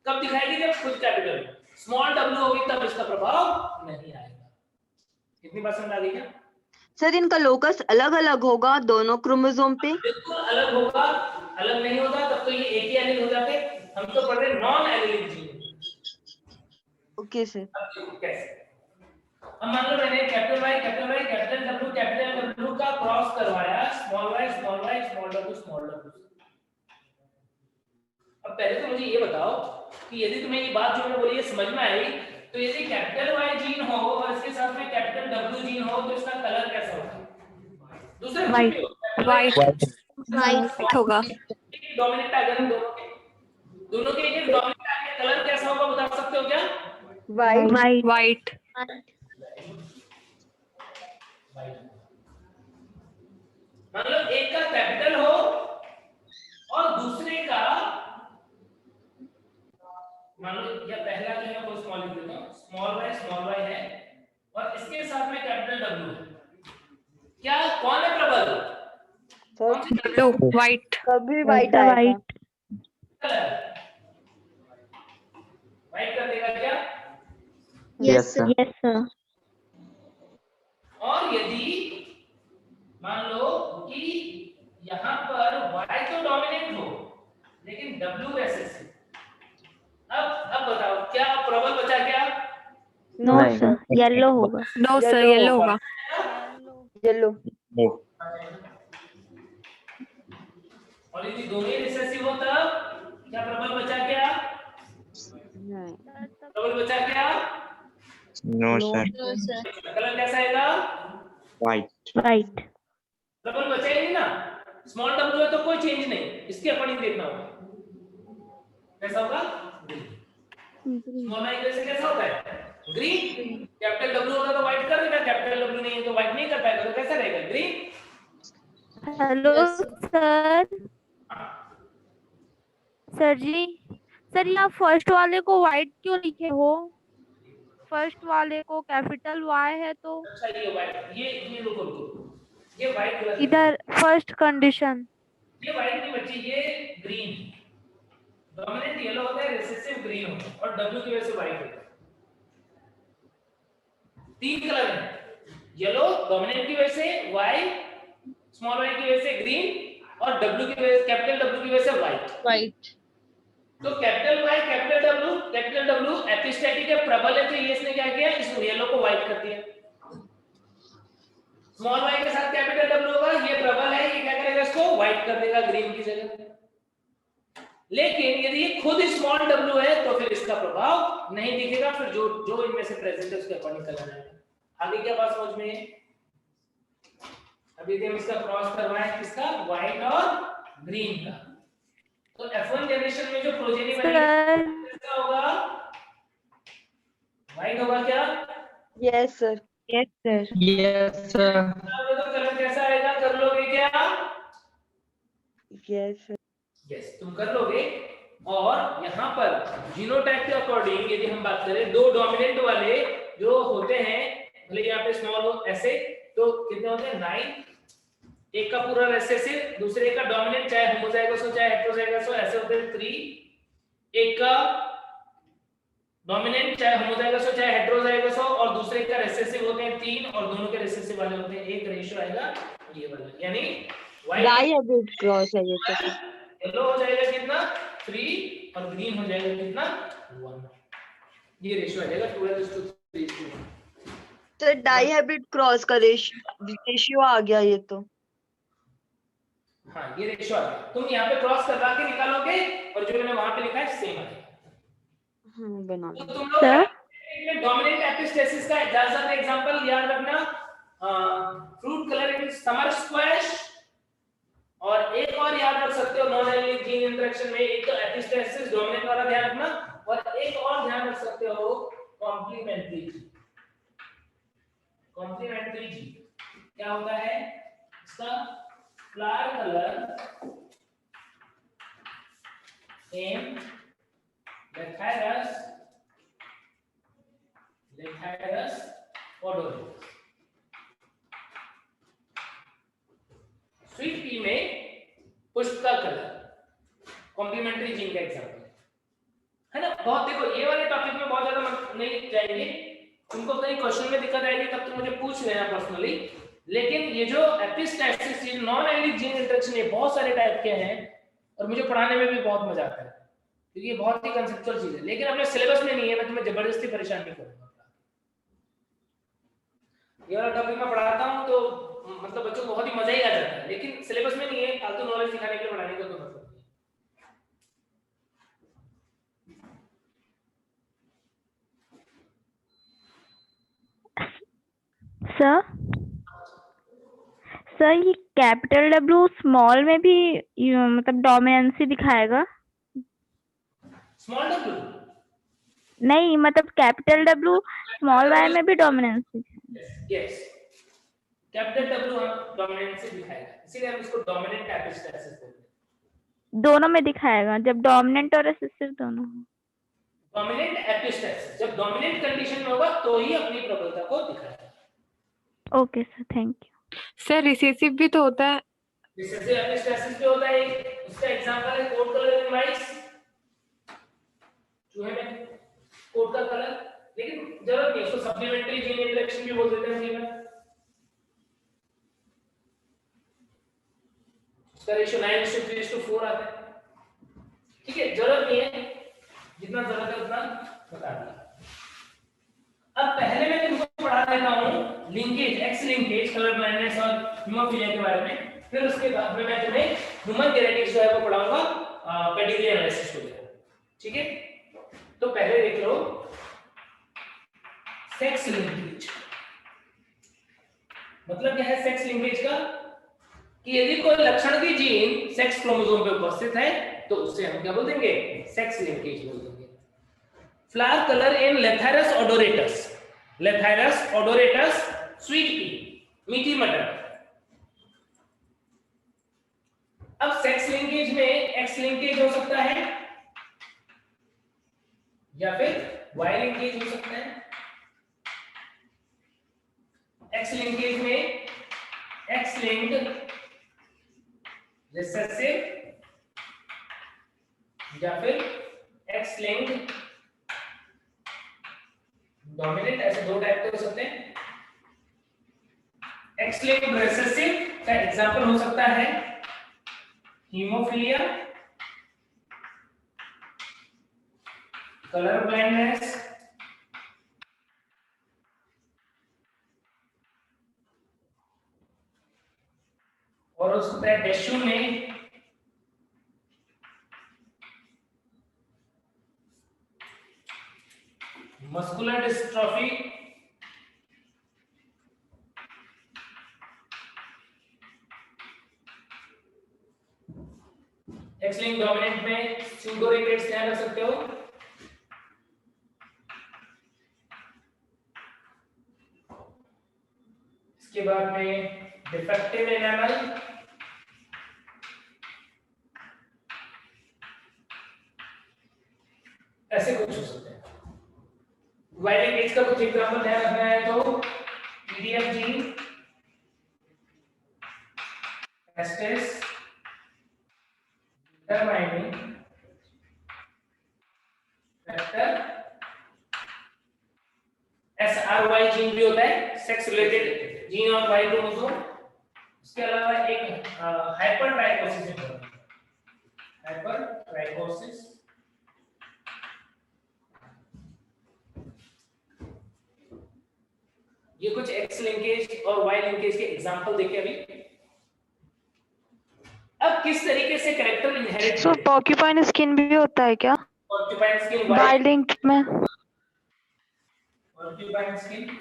कब दिखाएगी? जब खुद कैपिटल स्मॉल W होगी तब इसका प्रभाव नहीं आएगा। कितनी बात समझ आ गई क्या? सर इनका लोकस अलग अलग होगा दोनों क्रोमोसोम पे? बिल्कुल अलग होगा। अलग नहीं होगा तब तो ये एक ही एलील हो जाते। हम तो पढ़ रहे non allylic gene. Okay sir. अब देखो कैसे। अब मान लो मैंने कैपिटल Y कैपिटल W का क्रॉस करवाया स्मॉल y स्मॉल w। अब पहले तो मुझे ये बताओ कि यदि तुम्हें ये बात जो मैंने बोली है समझ में आई, तो यदि कैपिटल Y जीन हो और इसके साथ में कैपिटल W जीन हो तो इसका कलर कैसा होगा? दूसरे White होगा। डोमिनेंट अगर दोनों के एक डोमिनेंट आगे कलर कैसा होगा बता सकते हो क्या? White मान लो एक का कैपिटल हो और दूसरे का मान लो या पहला जो है वो स्मॉल लिख देता हूं, स्मॉल y है और इसके साथ में कैपिटल W है। क्या कौन है प्रबल? White कभी वाइट आएगा। वाइट कर देगा क्या? Yes sir. और यदि मान लो कि यहाँ पर Y तो डोमिनेंट हो लेकिन W रेसेसिव, अब बताओ क्या प्रबल बचा क्या? नो सर येलो होगा। येलो। और यदि दोनों ही रिसेसिव हो तब क्या प्रबल बचा क्या? प्रबल बचा क्या? No sir. कलर कैसा आएगा? व्हाइट। प्रबल बचा ही नहीं ना, स्मॉल W है तो कोई चेंज नहीं, इसके अकॉर्डिंग देखना होगा। कैसा होगा? स्मॉल y की वजह से कैसा होता है? ग्रीन। कैपिटल W होगा तो व्हाइट कर देगा, कैपिटल W नहीं है तो व्हाइट नहीं कर पाएगा, तो कैसा रहेगा? ग्रीन। हेलो सर जी, सर यहाँ फर्स्ट वाले को व्हाइट क्यों लिखे हो? फर्स्ट वाले को कैपिटल Y है तो अच्छा ये व्हाइट, ये रुको, ये व्हाइट इधर फर्स्ट कंडीशन, ये व्हाइट नहीं बच्ची, ये ग्रीन। डोमिनेंट येलो होता है, रिसेसिव ग्रीन होता है और W की वजह से व्हाइट होता है। तीन कलर है, येलो डोमिनेंट की वजह से, Y स्मॉल y की वजह से ग्रीन और W की वजह से कैपिटल W की वजह से व्हाइट। तो capital Y capital W epistatic है, प्रबल है, तो ये इसने क्या किया, इस येलो को व्हाइट कर दिया। स्मॉल y के साथ कैपिटल W होगा, ये प्रबल है, ये क्या करेगा, इसको व्हाइट कर देगा ग्रीन की जगह। लेकिन यदि ये खुद स्मॉल w है तो फिर इसका प्रभाव नहीं दिखेगा, फिर जो जो इनमें से प्रेजेंट है उसके अकॉर्डिंग कलर आएगा। आगे क्या बात समझ में? अभी हम इसका क्रॉस करवाएं, किसका? व्हाइट और ग्रीन का। तो F1 जनरेशन में जो प्रोजेनी बनेगी किसका होगा? व्हाइट होगा क्या? Yes sir. Yes sir. Yes sir. तो कलर कैसा आएगा? कर लोगे क्या? Yes sir. यस, तुम कर लोगे। और यहाँ पर जीनोटाइप के अकॉर्डिंग यदि हम बात करें, दो डोमिनेंट वाले जो होते हैं, भले यहाँ पे स्मॉल हो ऐसे, तो कितने होते हैं? 9। एक का पूरा रेसेसिव, दूसरे का डोमिनेंट, चाहे होमोजाइगोस हो चाहे हेटेरोजाइगोस हो, ऐसे होते हैं 3। एक का डोमिनेंट चाहे होमोजाइगोस हो चाहे हेटेरोजाइगोस हो, और दूसरे का रेसेसिव होते हैं 3, और दोनों के रेसेसिव वाले होते हैं 1। रेशियो आएगा ये वाला, यानी डाइहाइब्रिड क्रॉस है ये तो। येलो हो जाएगा कितना? 3, और ग्रीन हो जाएगा कितना? 1। ये रेशियो आ जाएगा 2:3:1। तो डाइहाइब्रिड क्रॉस का रेशियो आ गया ये तो। हाँ, ये रेशियो आ गया। तुम यहाँ पे क्रॉस करवा के निकालोगे, और जो मैंने वहां पे लिखा है सेम आएगा। बना तो लो। तुम लोग डोमिनेंट एपिस्टेसिस का ज्यादातर एग्जांपल याद रखना, fruit colour in summer squash, और एक और याद रख सकते हो नॉन एलिनिक जीन इंटरेक्शन में, एक तो एपिस्टेसिस डोमिनेंट वाला ध्यान रखना, और एक और ध्यान रख सकते हो कॉम्प्लीमेंट्री जीन। कॉम्प्लीमेंट्री जीन क्या होता है? इसका flower colour in Lathyrus odoratus. Sweet pea में पुष्प का कलर कॉम्प्लीमेंट्री जीन का एग्जांपल है ना। बहुत देखो, ये वाले टॉपिक में बहुत ज्यादा नहीं जाएंगे, तुमको कहीं क्वेश्चन में दिक्कत आएगी तब तुम मुझे पूछ लेना पर्सनली। लेकिन ये जो एपिस्टैसिस जीन, नॉन एलिनिक जीन इंटरेक्शन, ये बहुत सारे टाइप के हैं, और मुझे पढ़ाने में भी बहुत मजा आता है, क्योंकि ये बहुत ही कंसेप्चुअल चीज है। लेकिन अपने सिलेबस में नहीं है, मैं तुम्हें जबरदस्ती परेशान नहीं करूंगा। ये वाला टॉपिक मैं पढ़ाता हूँ तो मतलब बच्चों को बहुत ही मजा ही आ जाता है, लेकिन सिलेबस में नहीं है, फालतू नॉलेज दिखाने के लिए पढ़ाने का कोई मतलब नहीं है। सर ये कैपिटल W स्मॉल में भी मतलब डोमिनेंसी दिखाएगा? स्मॉल w नहीं, मतलब कैपिटल W स्मॉल y में भी डोमिनेंसी। यस, कैपिटल W हम डोमिनेंसी दिखाएगा, इसीलिए हम इसको डोमिनेंट एपिस्टैसिस बोलते हैं। दोनों में दिखाएगा, जब डोमिनेंट और रिसेसिव दोनों। डोमिनेंट एपिस्टैसिस जब डोमिनेंट कंडीशन में होगा तो ही अपनी प्रबलता को दिखाएगा। Okay sir, thank you. Sir recessive भी तो होता है। रिसेसिव एपिस्टैसिस भी होता है, उसका एग्जांपल है कोट कलर इन माइस, चूहे में कोट का कलर। लेकिन जरूरत नहीं, उसको सप्लीमेंट्री जीन इंटरेक्शन भी बोल देते हैं जीवन। उसका रेशियो 9:3:4 आता है। ठीक है, जरूरत नहीं है, जितना जरूरत है उतना बता दिया। अब पहले मैं तुमको पढ़ा देता हूँ linkage, x linkage, colour blindness और हीमोफीलिया के बारे में। फिर उसके बाद में मैं तुम्हें ह्यूमन जेनेटिक्स जो है वो पढ़ाऊंगा, पेडिग्री एनालिसिस वगैरह। ठीक है, तो पहले देख लो सेक्स लिंकेज। मतलब क्या है सेक्स लिंकेज का? कि यदि कोई लक्षण की जीन सेक्स क्रोमोसोम पे उपस्थित है तो उससे हम क्या बोल देंगे? सेक्स लिंकेज बोल देंगे। Flower colour in Lathyrus odoratus, Lathyrus odoratus sweet pea, मीठी मटर। अब सेक्स लिंकेज में एक्स लिंकेज हो सकता है या फिर वाई लिंकेज हो सकता है। एक्स लिंकेज में एक्स लिंक्ड रिसेसिव या फिर एक्स लिंक्ड डोमिनेंट, ऐसे दो टाइप के हो सकते हैं। एक्स लिंक्ड रिसेसिव का एग्जांपल हो सकता है हीमोफीलिया, कलर ब्लाइंडनेस, और हो सकता है डेशू में मस्कुलर डिस्ट्रॉफी, एक्स-लिंक्ड डोमिनेंट में सूडो रिकेट्स ध्यान रख सकते हो। इसके बाद में डिफेक्टिव एनामल, ऐसे कुछ हो सकते हैं। वायरल केस का कुछ एग्जांपल ध्यान रखना है तो EDF gene, testis, determining, factor, SRY gene भी होता है, सेक्स रिलेटेड जीन और वाई क्रोमोसोम। इसके अलावा एक हाइपर ट्राइकोसिस है, हाइपर ट्राइकोसिस। ये कुछ एक्स लिंकेज और वाई लिंकेज के एग्जांपल देखे अभी। अब किस तरीके से character inherit so porcupine skin भी होता है क्या पोर्क्यूपाइन स्किन, बाय लिंक में? Porcupine skin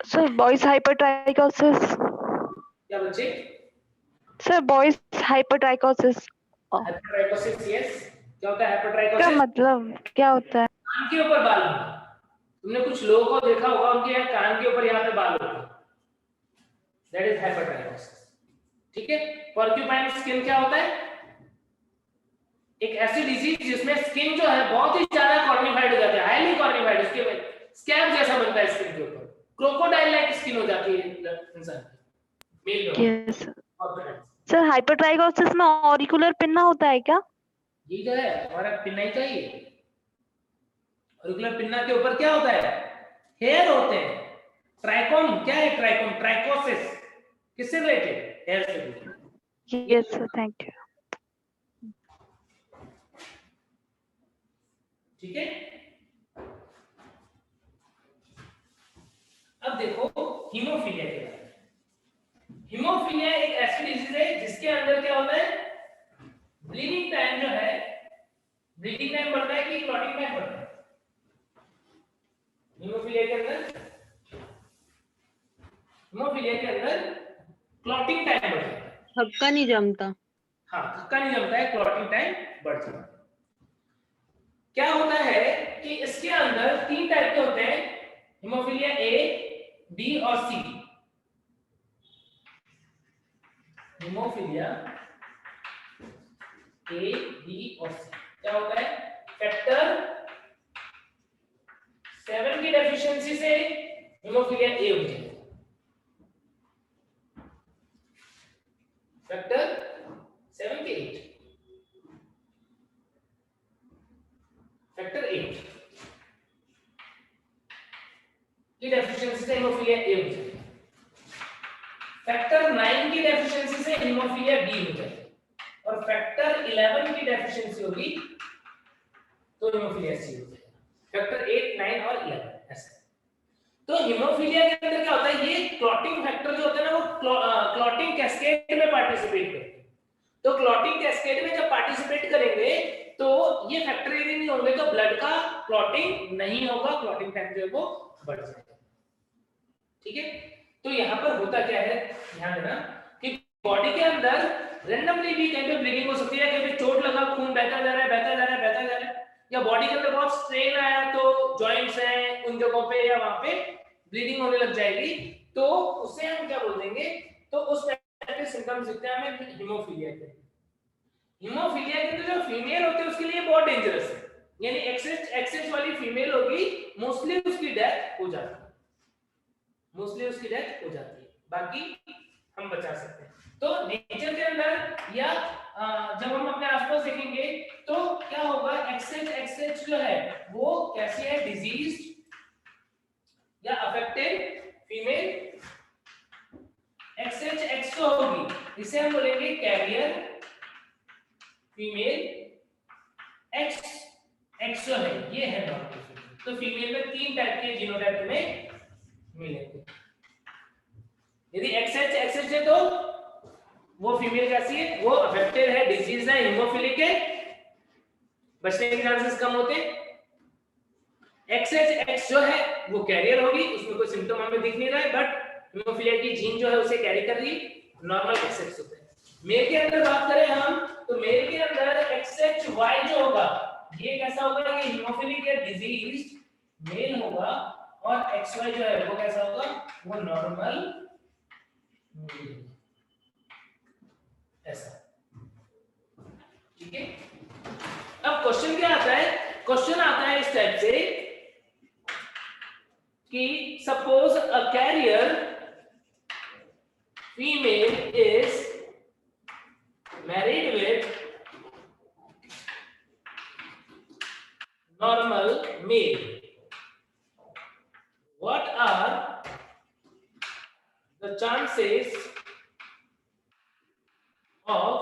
sir boys hypertrichosis, क्या बच्चे? Sir boys hypertrichosis hypertrichosis, yes. क्या होता है का हाइपरट्राइकोसिस? मतलब क्या होता है? कान के ऊपर बाल होता है। तुमने कुछ लोगों को देखा होगा उनके यहाँ कान के ऊपर यहाँ पे बाल होते हैं, दैट इज हाइपरट्राइकोसिस। ठीक है। पोर्क्यूपाइन स्किन क्या होता है? एक ऐसी डिजीज जिसमें स्किन जो है बहुत ही ज्यादा कॉर्निफाइड हो जाती है, हाईली कॉर्निफाइड, उसके बाद स्कैब जैसा बनता है स्किन के ऊपर, क्रोकोडाइल लाइक स्किन हो जाती है इंसान की, मेल में। यस सर, हाइपरट्राइकोसिस में ऑरिकुलर पिन्ना होता है क्या? ये जो है हमारा पिन्ना ही चाहिए। ऑरिकुलर पिन्ना के ऊपर क्या होता है? हेयर होते हैं। ट्राइकोन क्या है? ट्राइकोन, ट्राइकोसिस किससे रिलेटेड? हेयर से related. Yes sir, thank you. ठीक है। अब देखो हीमोफीलिया के बारे में। हीमोफीलिया एक ऐसी डिजीज है जिसके अंदर क्या होता है? ब्लीडिंग टाइम जो है, ब्लीडिंग टाइम बढ़ता है कि क्लॉटिंग टाइम बढ़ता है? हीमोफीलिया के अंदर, हीमोफीलिया के अंदर क्लॉटिंग टाइम बढ़ता है। थक्का नहीं जमता। हाँ, थक्का नहीं जमता है, क्लॉटिंग टाइम बढ़ जाता है। क्या होता है कि इसके अंदर 3 टाइप के होते हैं, हीमोफीलिया ए, बी और सी। हीमोफीलिया ए, बी और सी क्या होता है? फैक्टर 7 की डेफिशिएंसी से हीमोफीलिया ए हो जाएगा। फैक्टर 7 के 8, फैक्टर 8 की डेफिशिएंसी से हीमोफीलिया ए हो जाएगा। फैक्टर 9 की डेफिशिएंसी से हीमोफीलिया बी हो जाएगा, और फैक्टर 11 की डेफिशिएंसी होगी तो हीमोफीलिया सी हो जाएगा। फैक्टर 8, 9 और 11 ऐसे। तो हीमोफीलिया के अंदर क्या होता है? ये क्लॉटिंग फैक्टर जो होता है ना, वो क्लॉटिंग कैस्केड में पार्टिसिपेट करते हैं। तो क्लॉटिंग कैस्केड में जब पार्टिसिपेट करेंगे तो ये फैक्टर यदि नहीं होंगे तो ब्लड का क्लॉटिंग नहीं होगा, क्लॉटिंग टाइम जो है वो बढ़ जाएगा। ठीक है। तो यहाँ पर होता क्या है, ध्यान देना कि बॉडी के अंदर रैंडमली भी कहीं पे ब्लीडिंग हो सकती है, कहीं पे चोट लगा, खून बहता जा रहा है, बहता जा रहा है, बहता जा रहा है, या बॉडी के अंदर बहुत स्ट्रेन आया तो जॉइंट्स हैं उन जगहों पे या वहां पे ब्लीडिंग होने लग जाएगी, तो उससे हम क्या बोल देंगे? तो उस टाइप के सिम्टम्स दिखते हैं हमें हीमोफीलिया के। हीमोफीलिया के जो फीमेल होती है उसके लिए बहुत डेंजरस है, यानी एक्सेस वाली फीमेल होगी, मोस्टली उसकी डेथ हो जाती है, मोस्टली उसकी डेथ हो जाती है, बाकी हम बचा सकते हैं। तो नेचर के अंदर या जब हम अपने आसपास देखेंगे तो क्या होगा? एक्सेस जो है वो कैसी है? डिजीज या अफेक्टेड फीमेल एक्सो होगी, इसे हम बोलेंगे कैरियर फीमेल एक्सो है, ये है नॉर्मल। तो फीमेल में 3 टाइप के जीनोटाइप में मिलेंगे। यदि एक्सएच है तो वो फीमेल कैसी है? वो अफेक्टेड है, डिजीज है, हीमोफिलिक है, बचने के चांसेस कम होते हैं। XHX जो है वो कैरियर होगी, उसमें कोई सिम्टम हमें दिख नहीं रहा है, बट हीमोफिलिया की जीन जो है उसे कैरी कर रही है, नॉर्मल XX होते हैं। मेल के अंदर बात करें हम, तो मेल के अंदर XHY जो होगा ये कैसा होगा, ये हीमोफिलिक या डिजीज मेल होगा, और XY जो है वो कैसा होगा, वो नॉर्मल मेल, ऐसा। ठीक है, अब क्वेश्चन क्या आता है, क्वेश्चन आता है इस टाइप से कि suppose a carrier female is married with normal male. What are the chances of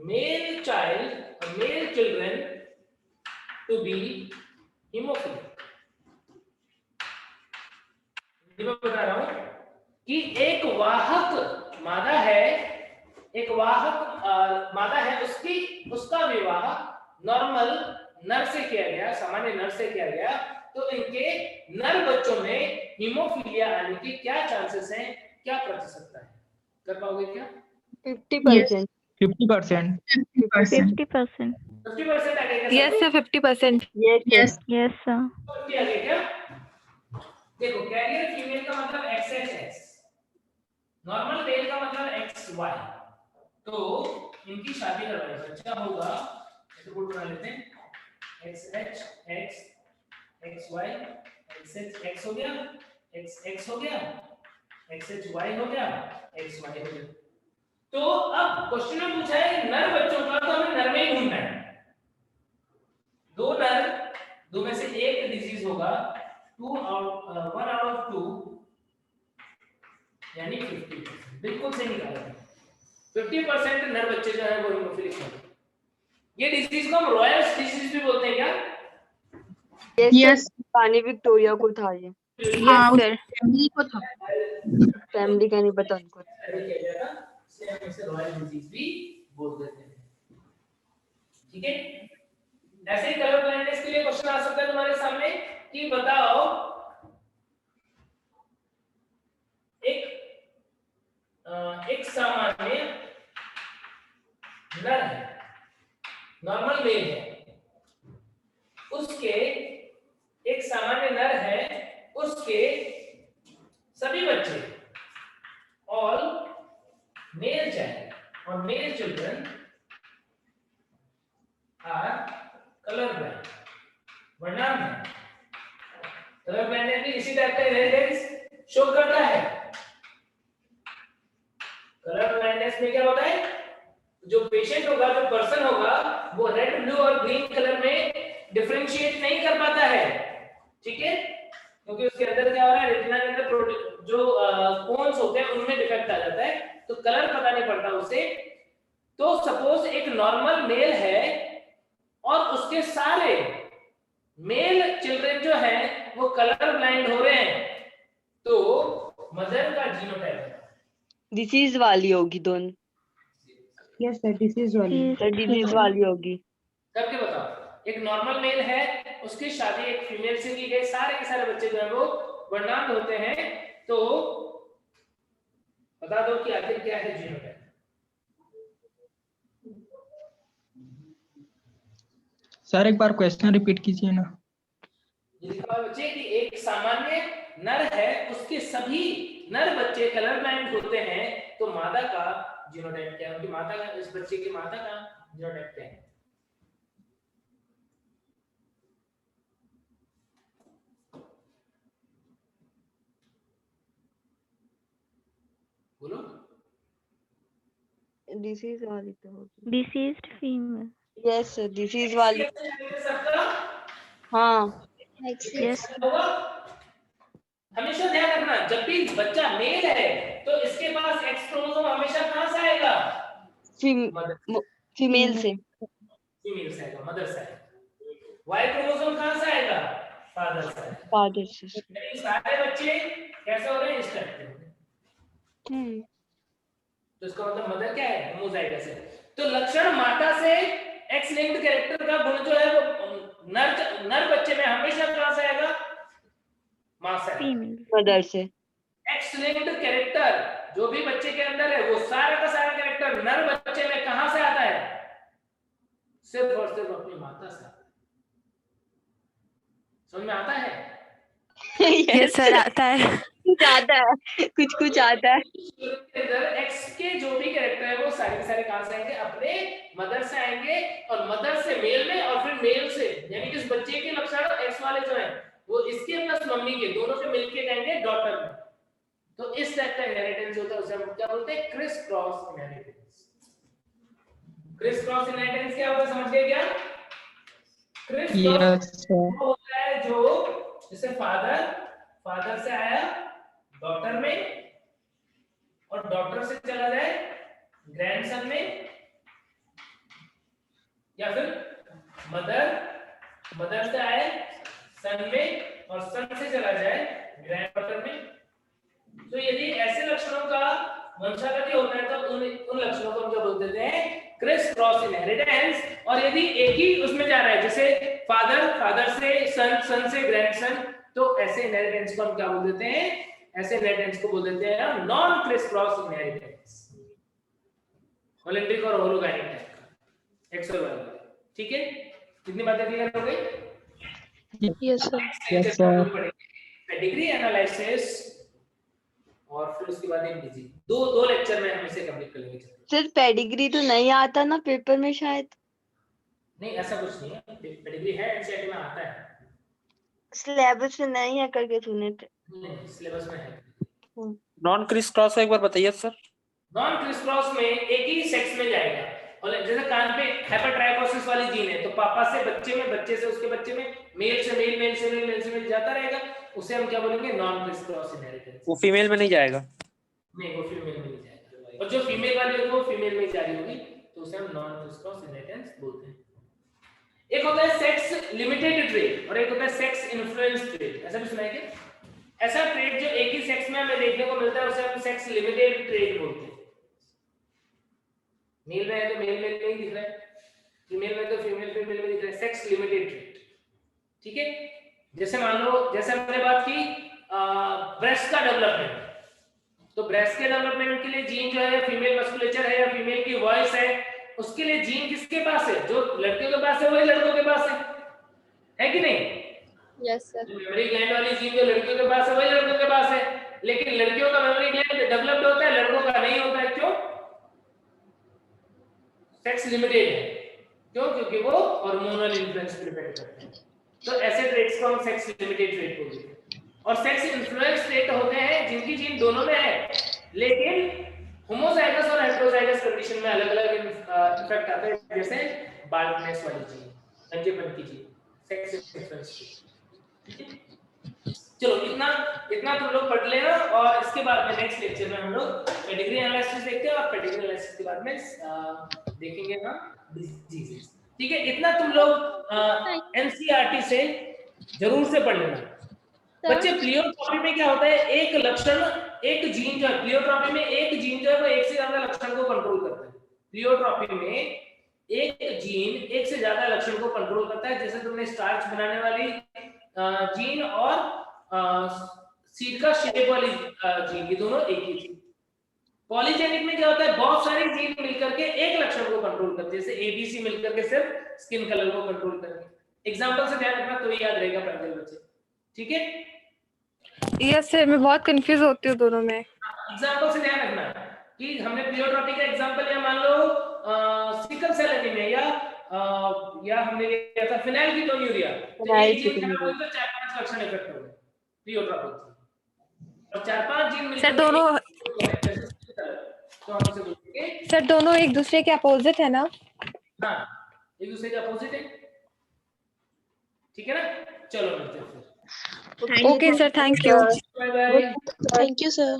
male children to be hemophilic? मैं बता रहा हूं कि एक वाहक मादा है, एक वाहक मादा है, उसका विवाह नॉर्मल नर से किया गया, सामान्य नर से किया गया, तो इनके नर बच्चों में हीमोफीलिया आने के क्या चांसेस हैं, क्या प्रतिशतता है, कर पाओगे क्या? 50%। 50%। 50%। 50% आ गया? Yes sir 50%। Yes yes sir. आ गया क्या? देखो कैरियर फीमेल का मतलब XHX, नॉर्मल मेल का मतलब XY, तो इनकी शादी करवाएं, बच्चा होगा, ऐसे बोर्ड बना लेते हैं, XHX XY XX हो गया, XX हो गया, XHY हो गया, XY हो गया। तो अब क्वेश्चन में पूछा है नर बच्चों का, तो हमें नर में ही ढूंढना है। दो नर, दो में से एक डिजीज होगा, 1 out of 2 यानी 50%, बिल्कुल सही निकाला है। 50% नर बच्चे जो है वो हीमोफिलिक हैं। ये डिजीज को हम रॉयल्स डिजीज भी बोलते हैं क्या? यस, रानी विक्टोरिया को था ये। हाँ सर। फैमिली को था। फैमिली का नहीं पता उनको। रॉयल डिजीज भी बोल देते हैं। ठीक है, ऐसे ही कलर ब्लाइंडनेस के लिए क्वेश्चन आ सकता है तुम्हारे सामने कि बताओ एक सामान्य नर है, नॉर्मल मेल है, उसके एक सामान्य नर है, उसके सभी बच्चे ऑल मेल चाइल्ड और male children are colour blind, वर्णांध है। कलर ब्लाइंडनेस भी इसी टाइप का इनहेरिटेंस शो करता है। कलर ब्लाइंडनेस में क्या होता है, जो पेशेंट होगा, जो पर्सन होगा, वो रेड, ब्लू और ग्रीन कलर में डिफरेंशिएट नहीं कर पाता है। ठीक है, क्योंकि उसके अंदर क्या हो रहा है, रेटिना के अंदर जो कोन्स होते हैं उनमें डिफेक्ट आ जाता है, तो कलर पता नहीं पड़ता उसे। तो सपोज एक नॉर्मल मेल है और उसके सारे मेल चिल्ड्रन जो हैं वो कलर ब्लाइंड हो रहे हैं, तो मदर का जीनोटाइप है डिसीज वाली होगी दोनों। यस सर, डिसीज वाली। डिसीज वाली होगी। करके बताओ। एक नॉर्मल मेल है, उसकी शादी एक फीमेल से की गई, सारे के सारे बच्चे जो है वो वर्णांध होते हैं, तो बता दो कि आखिर क्या है जीनोटाइप। सर एक बार क्वेश्चन रिपीट कीजिए ना। ये लिखा है बच्चे कि एक सामान्य नर है, उसके सभी नर बच्चे कलर ब्लाइंड होते हैं, तो मादा का जीनोटाइप क्या है, उनकी माता का, इस बच्चे की माता का जीनोटाइप क्या है? बोलो। डिसीज वाली तो होगी। Deceased female. यस डिसीज वाली। हाँ यस। हमेशा ध्यान रखना, जब भी बच्चा मेल है तो इसके पास एक्स क्रोमोसोम हमेशा कहां से आएगा? फीमेल से। फीमेल से आएगा, मदर से आएगा। वाई क्रोमोसोम कहां से आएगा? फादर से आएगा। फादर से। यानी सारे बच्चे कैसे हो रहे हैं? इस टाइप के। तो इसका मतलब मदर क्या है? होमोजाइगस है। तो लक्षण माता से एक्स लिंक्ड कैरेक्टर का गुण जो है वो नर बच्चे में हम हमेशा कहां से आएगा? मां से। फीमेल। मदर से। एक्स लिंक्ड कैरेक्टर जो भी बच्चे के अंदर है वो सारा का सारा कैरेक्टर नर बच्चे में कहां से आता है? सिर्फ और सिर्फ अपनी माता से। समझ में आता है? यस सर आता है। कुछ आता है, कुछ आता है। इधर एक्स के जो भी कैरेक्टर है वो सारे के सारे कहां से आएंगे? अपने मदर से आएंगे, और मदर से मेल में और फिर मेल से, यानी कि इस बच्चे के लक्षण एक्स वाले जो है वो इसके प्लस मम्मी के दोनों से मिलके जाएंगे डॉटर में। तो इस टाइप का इनहेरिटेंस होता है, उसे हम क्या बोलते हैं? Criss cross inheritance. Criss cross inheritance क्या होता है, समझ गए क्या? क्रिस क्रॉस होता है जो जैसे फादर से आया डॉटर में, और डॉटर से चला जाए ग्रैंडसन में, या फिर मदर से आए सन में, और सन से चला जाए ग्रैंडडॉटर में। तो यदि ऐसे लक्षणों का वंशागति होता है तो उन लक्षणों को हम क्या बोल देते हैं? Criss cross inheritance. और यदि एक ही उसमें जा रहा है, जैसे फादर से सन से ग्रैंडसन, तो ऐसे इनहेरिटेंस को हम क्या बोल देते हैं? ऐसे इनहेरिटेंस को बोल देते हैं नॉन क्रिस क्रॉस इनहेरिटेंस। होलिंड्रिक और होलोगाइनिक टाइप का, एक्स और वाई। ठीक है, कितनी बातें क्लियर हो गई? Yes sir. Yes sir. Pedigree analysis और फिर उसके बाद एमडीजी, दो लेक्चर में हम इसे कंप्लीट कर लेंगे। सर पेडिग्री तो नहीं आता ना पेपर में शायद? नहीं, ऐसा कुछ नहीं है, पेडिग्री है एनसीईआरटी में आता है। सिलेबस में नहीं है करके सुने थे। नहीं, सिलेबस में है। नॉन क्रिस क्रॉस एक बार बताइए सर। नॉन क्रिस क्रॉस में एक ही सेक्स में जाएगा, और जैसे कान पे हाइपरट्राइकोसिस वाली जीन है तो पापा से बच्चे में, बच्चे से उसके बच्चे में, मेल से मेल, मेल से मेल, मेल से मेल जाता रहेगा, उसे हम क्या बोलेंगे? Non criss cross inheritance. वो फीमेल में नहीं जाएगा? नहीं, वो फीमेल में नहीं जाएगा, और जो फीमेल वाली होगी वो फीमेल में जा रही होगी, तो उसे हम नॉन क्रिस क्रॉस इनहेरिटेंस बोलते हैं। एक होता है सेक्स लिमिटेड ट्रेट और एक होता है सेक्स इन्फ्लुएंस ट्रेट। ऐसा भी सुना है क्या? ऐसा ट्रेट जो एक ही सेक्स में हमें देखने को मिलता है उसे हम सेक्स लिमिटेड ट्रेट बोलते हैं। मेल में है तो मेल में नहीं दिख रहा है, फीमेल में तो फीमेल में दिख रहा है, सेक्स लिमिटेड ट्रेट। ठीक है, जैसे मान लो, जैसे हमने बात की ब्रेस्ट का डेवलपमेंट, तो ब्रेस्ट के डेवलपमेंट के लिए जीन जो है फीमेल मस्कुलेचर है या फीमेल की वॉइस है, उसके लिए जीन किसके पास है? जो लड़कियों के पास है वही लड़कों के पास है कि नहीं? Yes sir. मेमोरी ग्लैंड वाली जीन जो लड़कियों के पास है वही लड़कों के पास है, लेकिन लड़कियों का मेमोरी ग्लैंड डेवलप्ड होता है, लड़कों का नहीं होता है। क्यों? सेक्स लिमिटेड है। क्यों? क्योंकि वो हार्मोनल इन्फ्लुएंस पे डिपेंड करते हैं। तो ऐसे ट्रेट्स को हम सेक्स लिमिटेड ट्रेट बोलते हैं। और सेक्स इन्फ्लुएंस ट्रेट होते हैं जिनकी जीन दोनों में है, लेकिन होमोजाइगस और हेटेरोजाइगस कंडीशन में अलग-अलग इफेक्ट आता है, जैसे बाल्डनेस वाली जीन, अंजेपन की जीन, सेक्स इन्फ्लुएंस ट्रेट। चलो इतना तुम लोग पढ़ लेना, और इसके बाद में नेक्स्ट लेक्चर में हम लोग पेडिग्री एनालिसिस देखते हैं, और पेडिग्री एनालिसिस के बाद में देखेंगे हम डिजीजेस। ठीक है, इतना तुम लोग एनसीईआरटी से जरूर से पढ़ लेना। बच्चे प्लियोट्रॉपी में क्या होता है? एक लक्षण, एक जीन जो है प्लियोट्रॉपी में, एक जीन जो है वो एक से ज्यादा लक्षण को कंट्रोल करता है। प्लियोट्रॉपी में एक जीन एक से ज्यादा लक्षण को कंट्रोल करता है, जैसे तुमने स्टार्च बनाने वाली जीन और सीड का शेप वाली जीन, ये दोनों एक ही थी। पॉलीजेनिक में क्या होता है? बहुत सारी जीन मिलकर के एक लक्षण को कंट्रोल करते हैं, जैसे एबीसी मिलकर के सिर्फ स्किन कलर को कंट्रोल करके। एग्जांपल से ध्यान रखना तो ही याद रहेगा प्राइमरी बच्चे। ठीक है? यस सर, मैं बहुत कंफ्यूज होती हूँ दोनों में। एग्जांपल से ध्यान रखना कि हमने प्लियोट्रॉपी का एग्जांपल या मान लो सिकल सेल एनीमिया या हमने लिया था फिनाइलकीटोन्यूरिया, तो एक जीन खराब हुई तो 4-5 लक्षण इफेक्ट हो गए प्लियोट्रॉपी से, और 4-5 जीन मिलकर सर दोनों तो हम उसे बोलेंगे। सर दोनों एक दूसरे के अपोजिट है ना? हाँ, एक दूसरे के अपोजिट है। ठीक है ना? चलो मिलते हैं फिर। Okay sir, thank you. Bye bye. Thank you sir.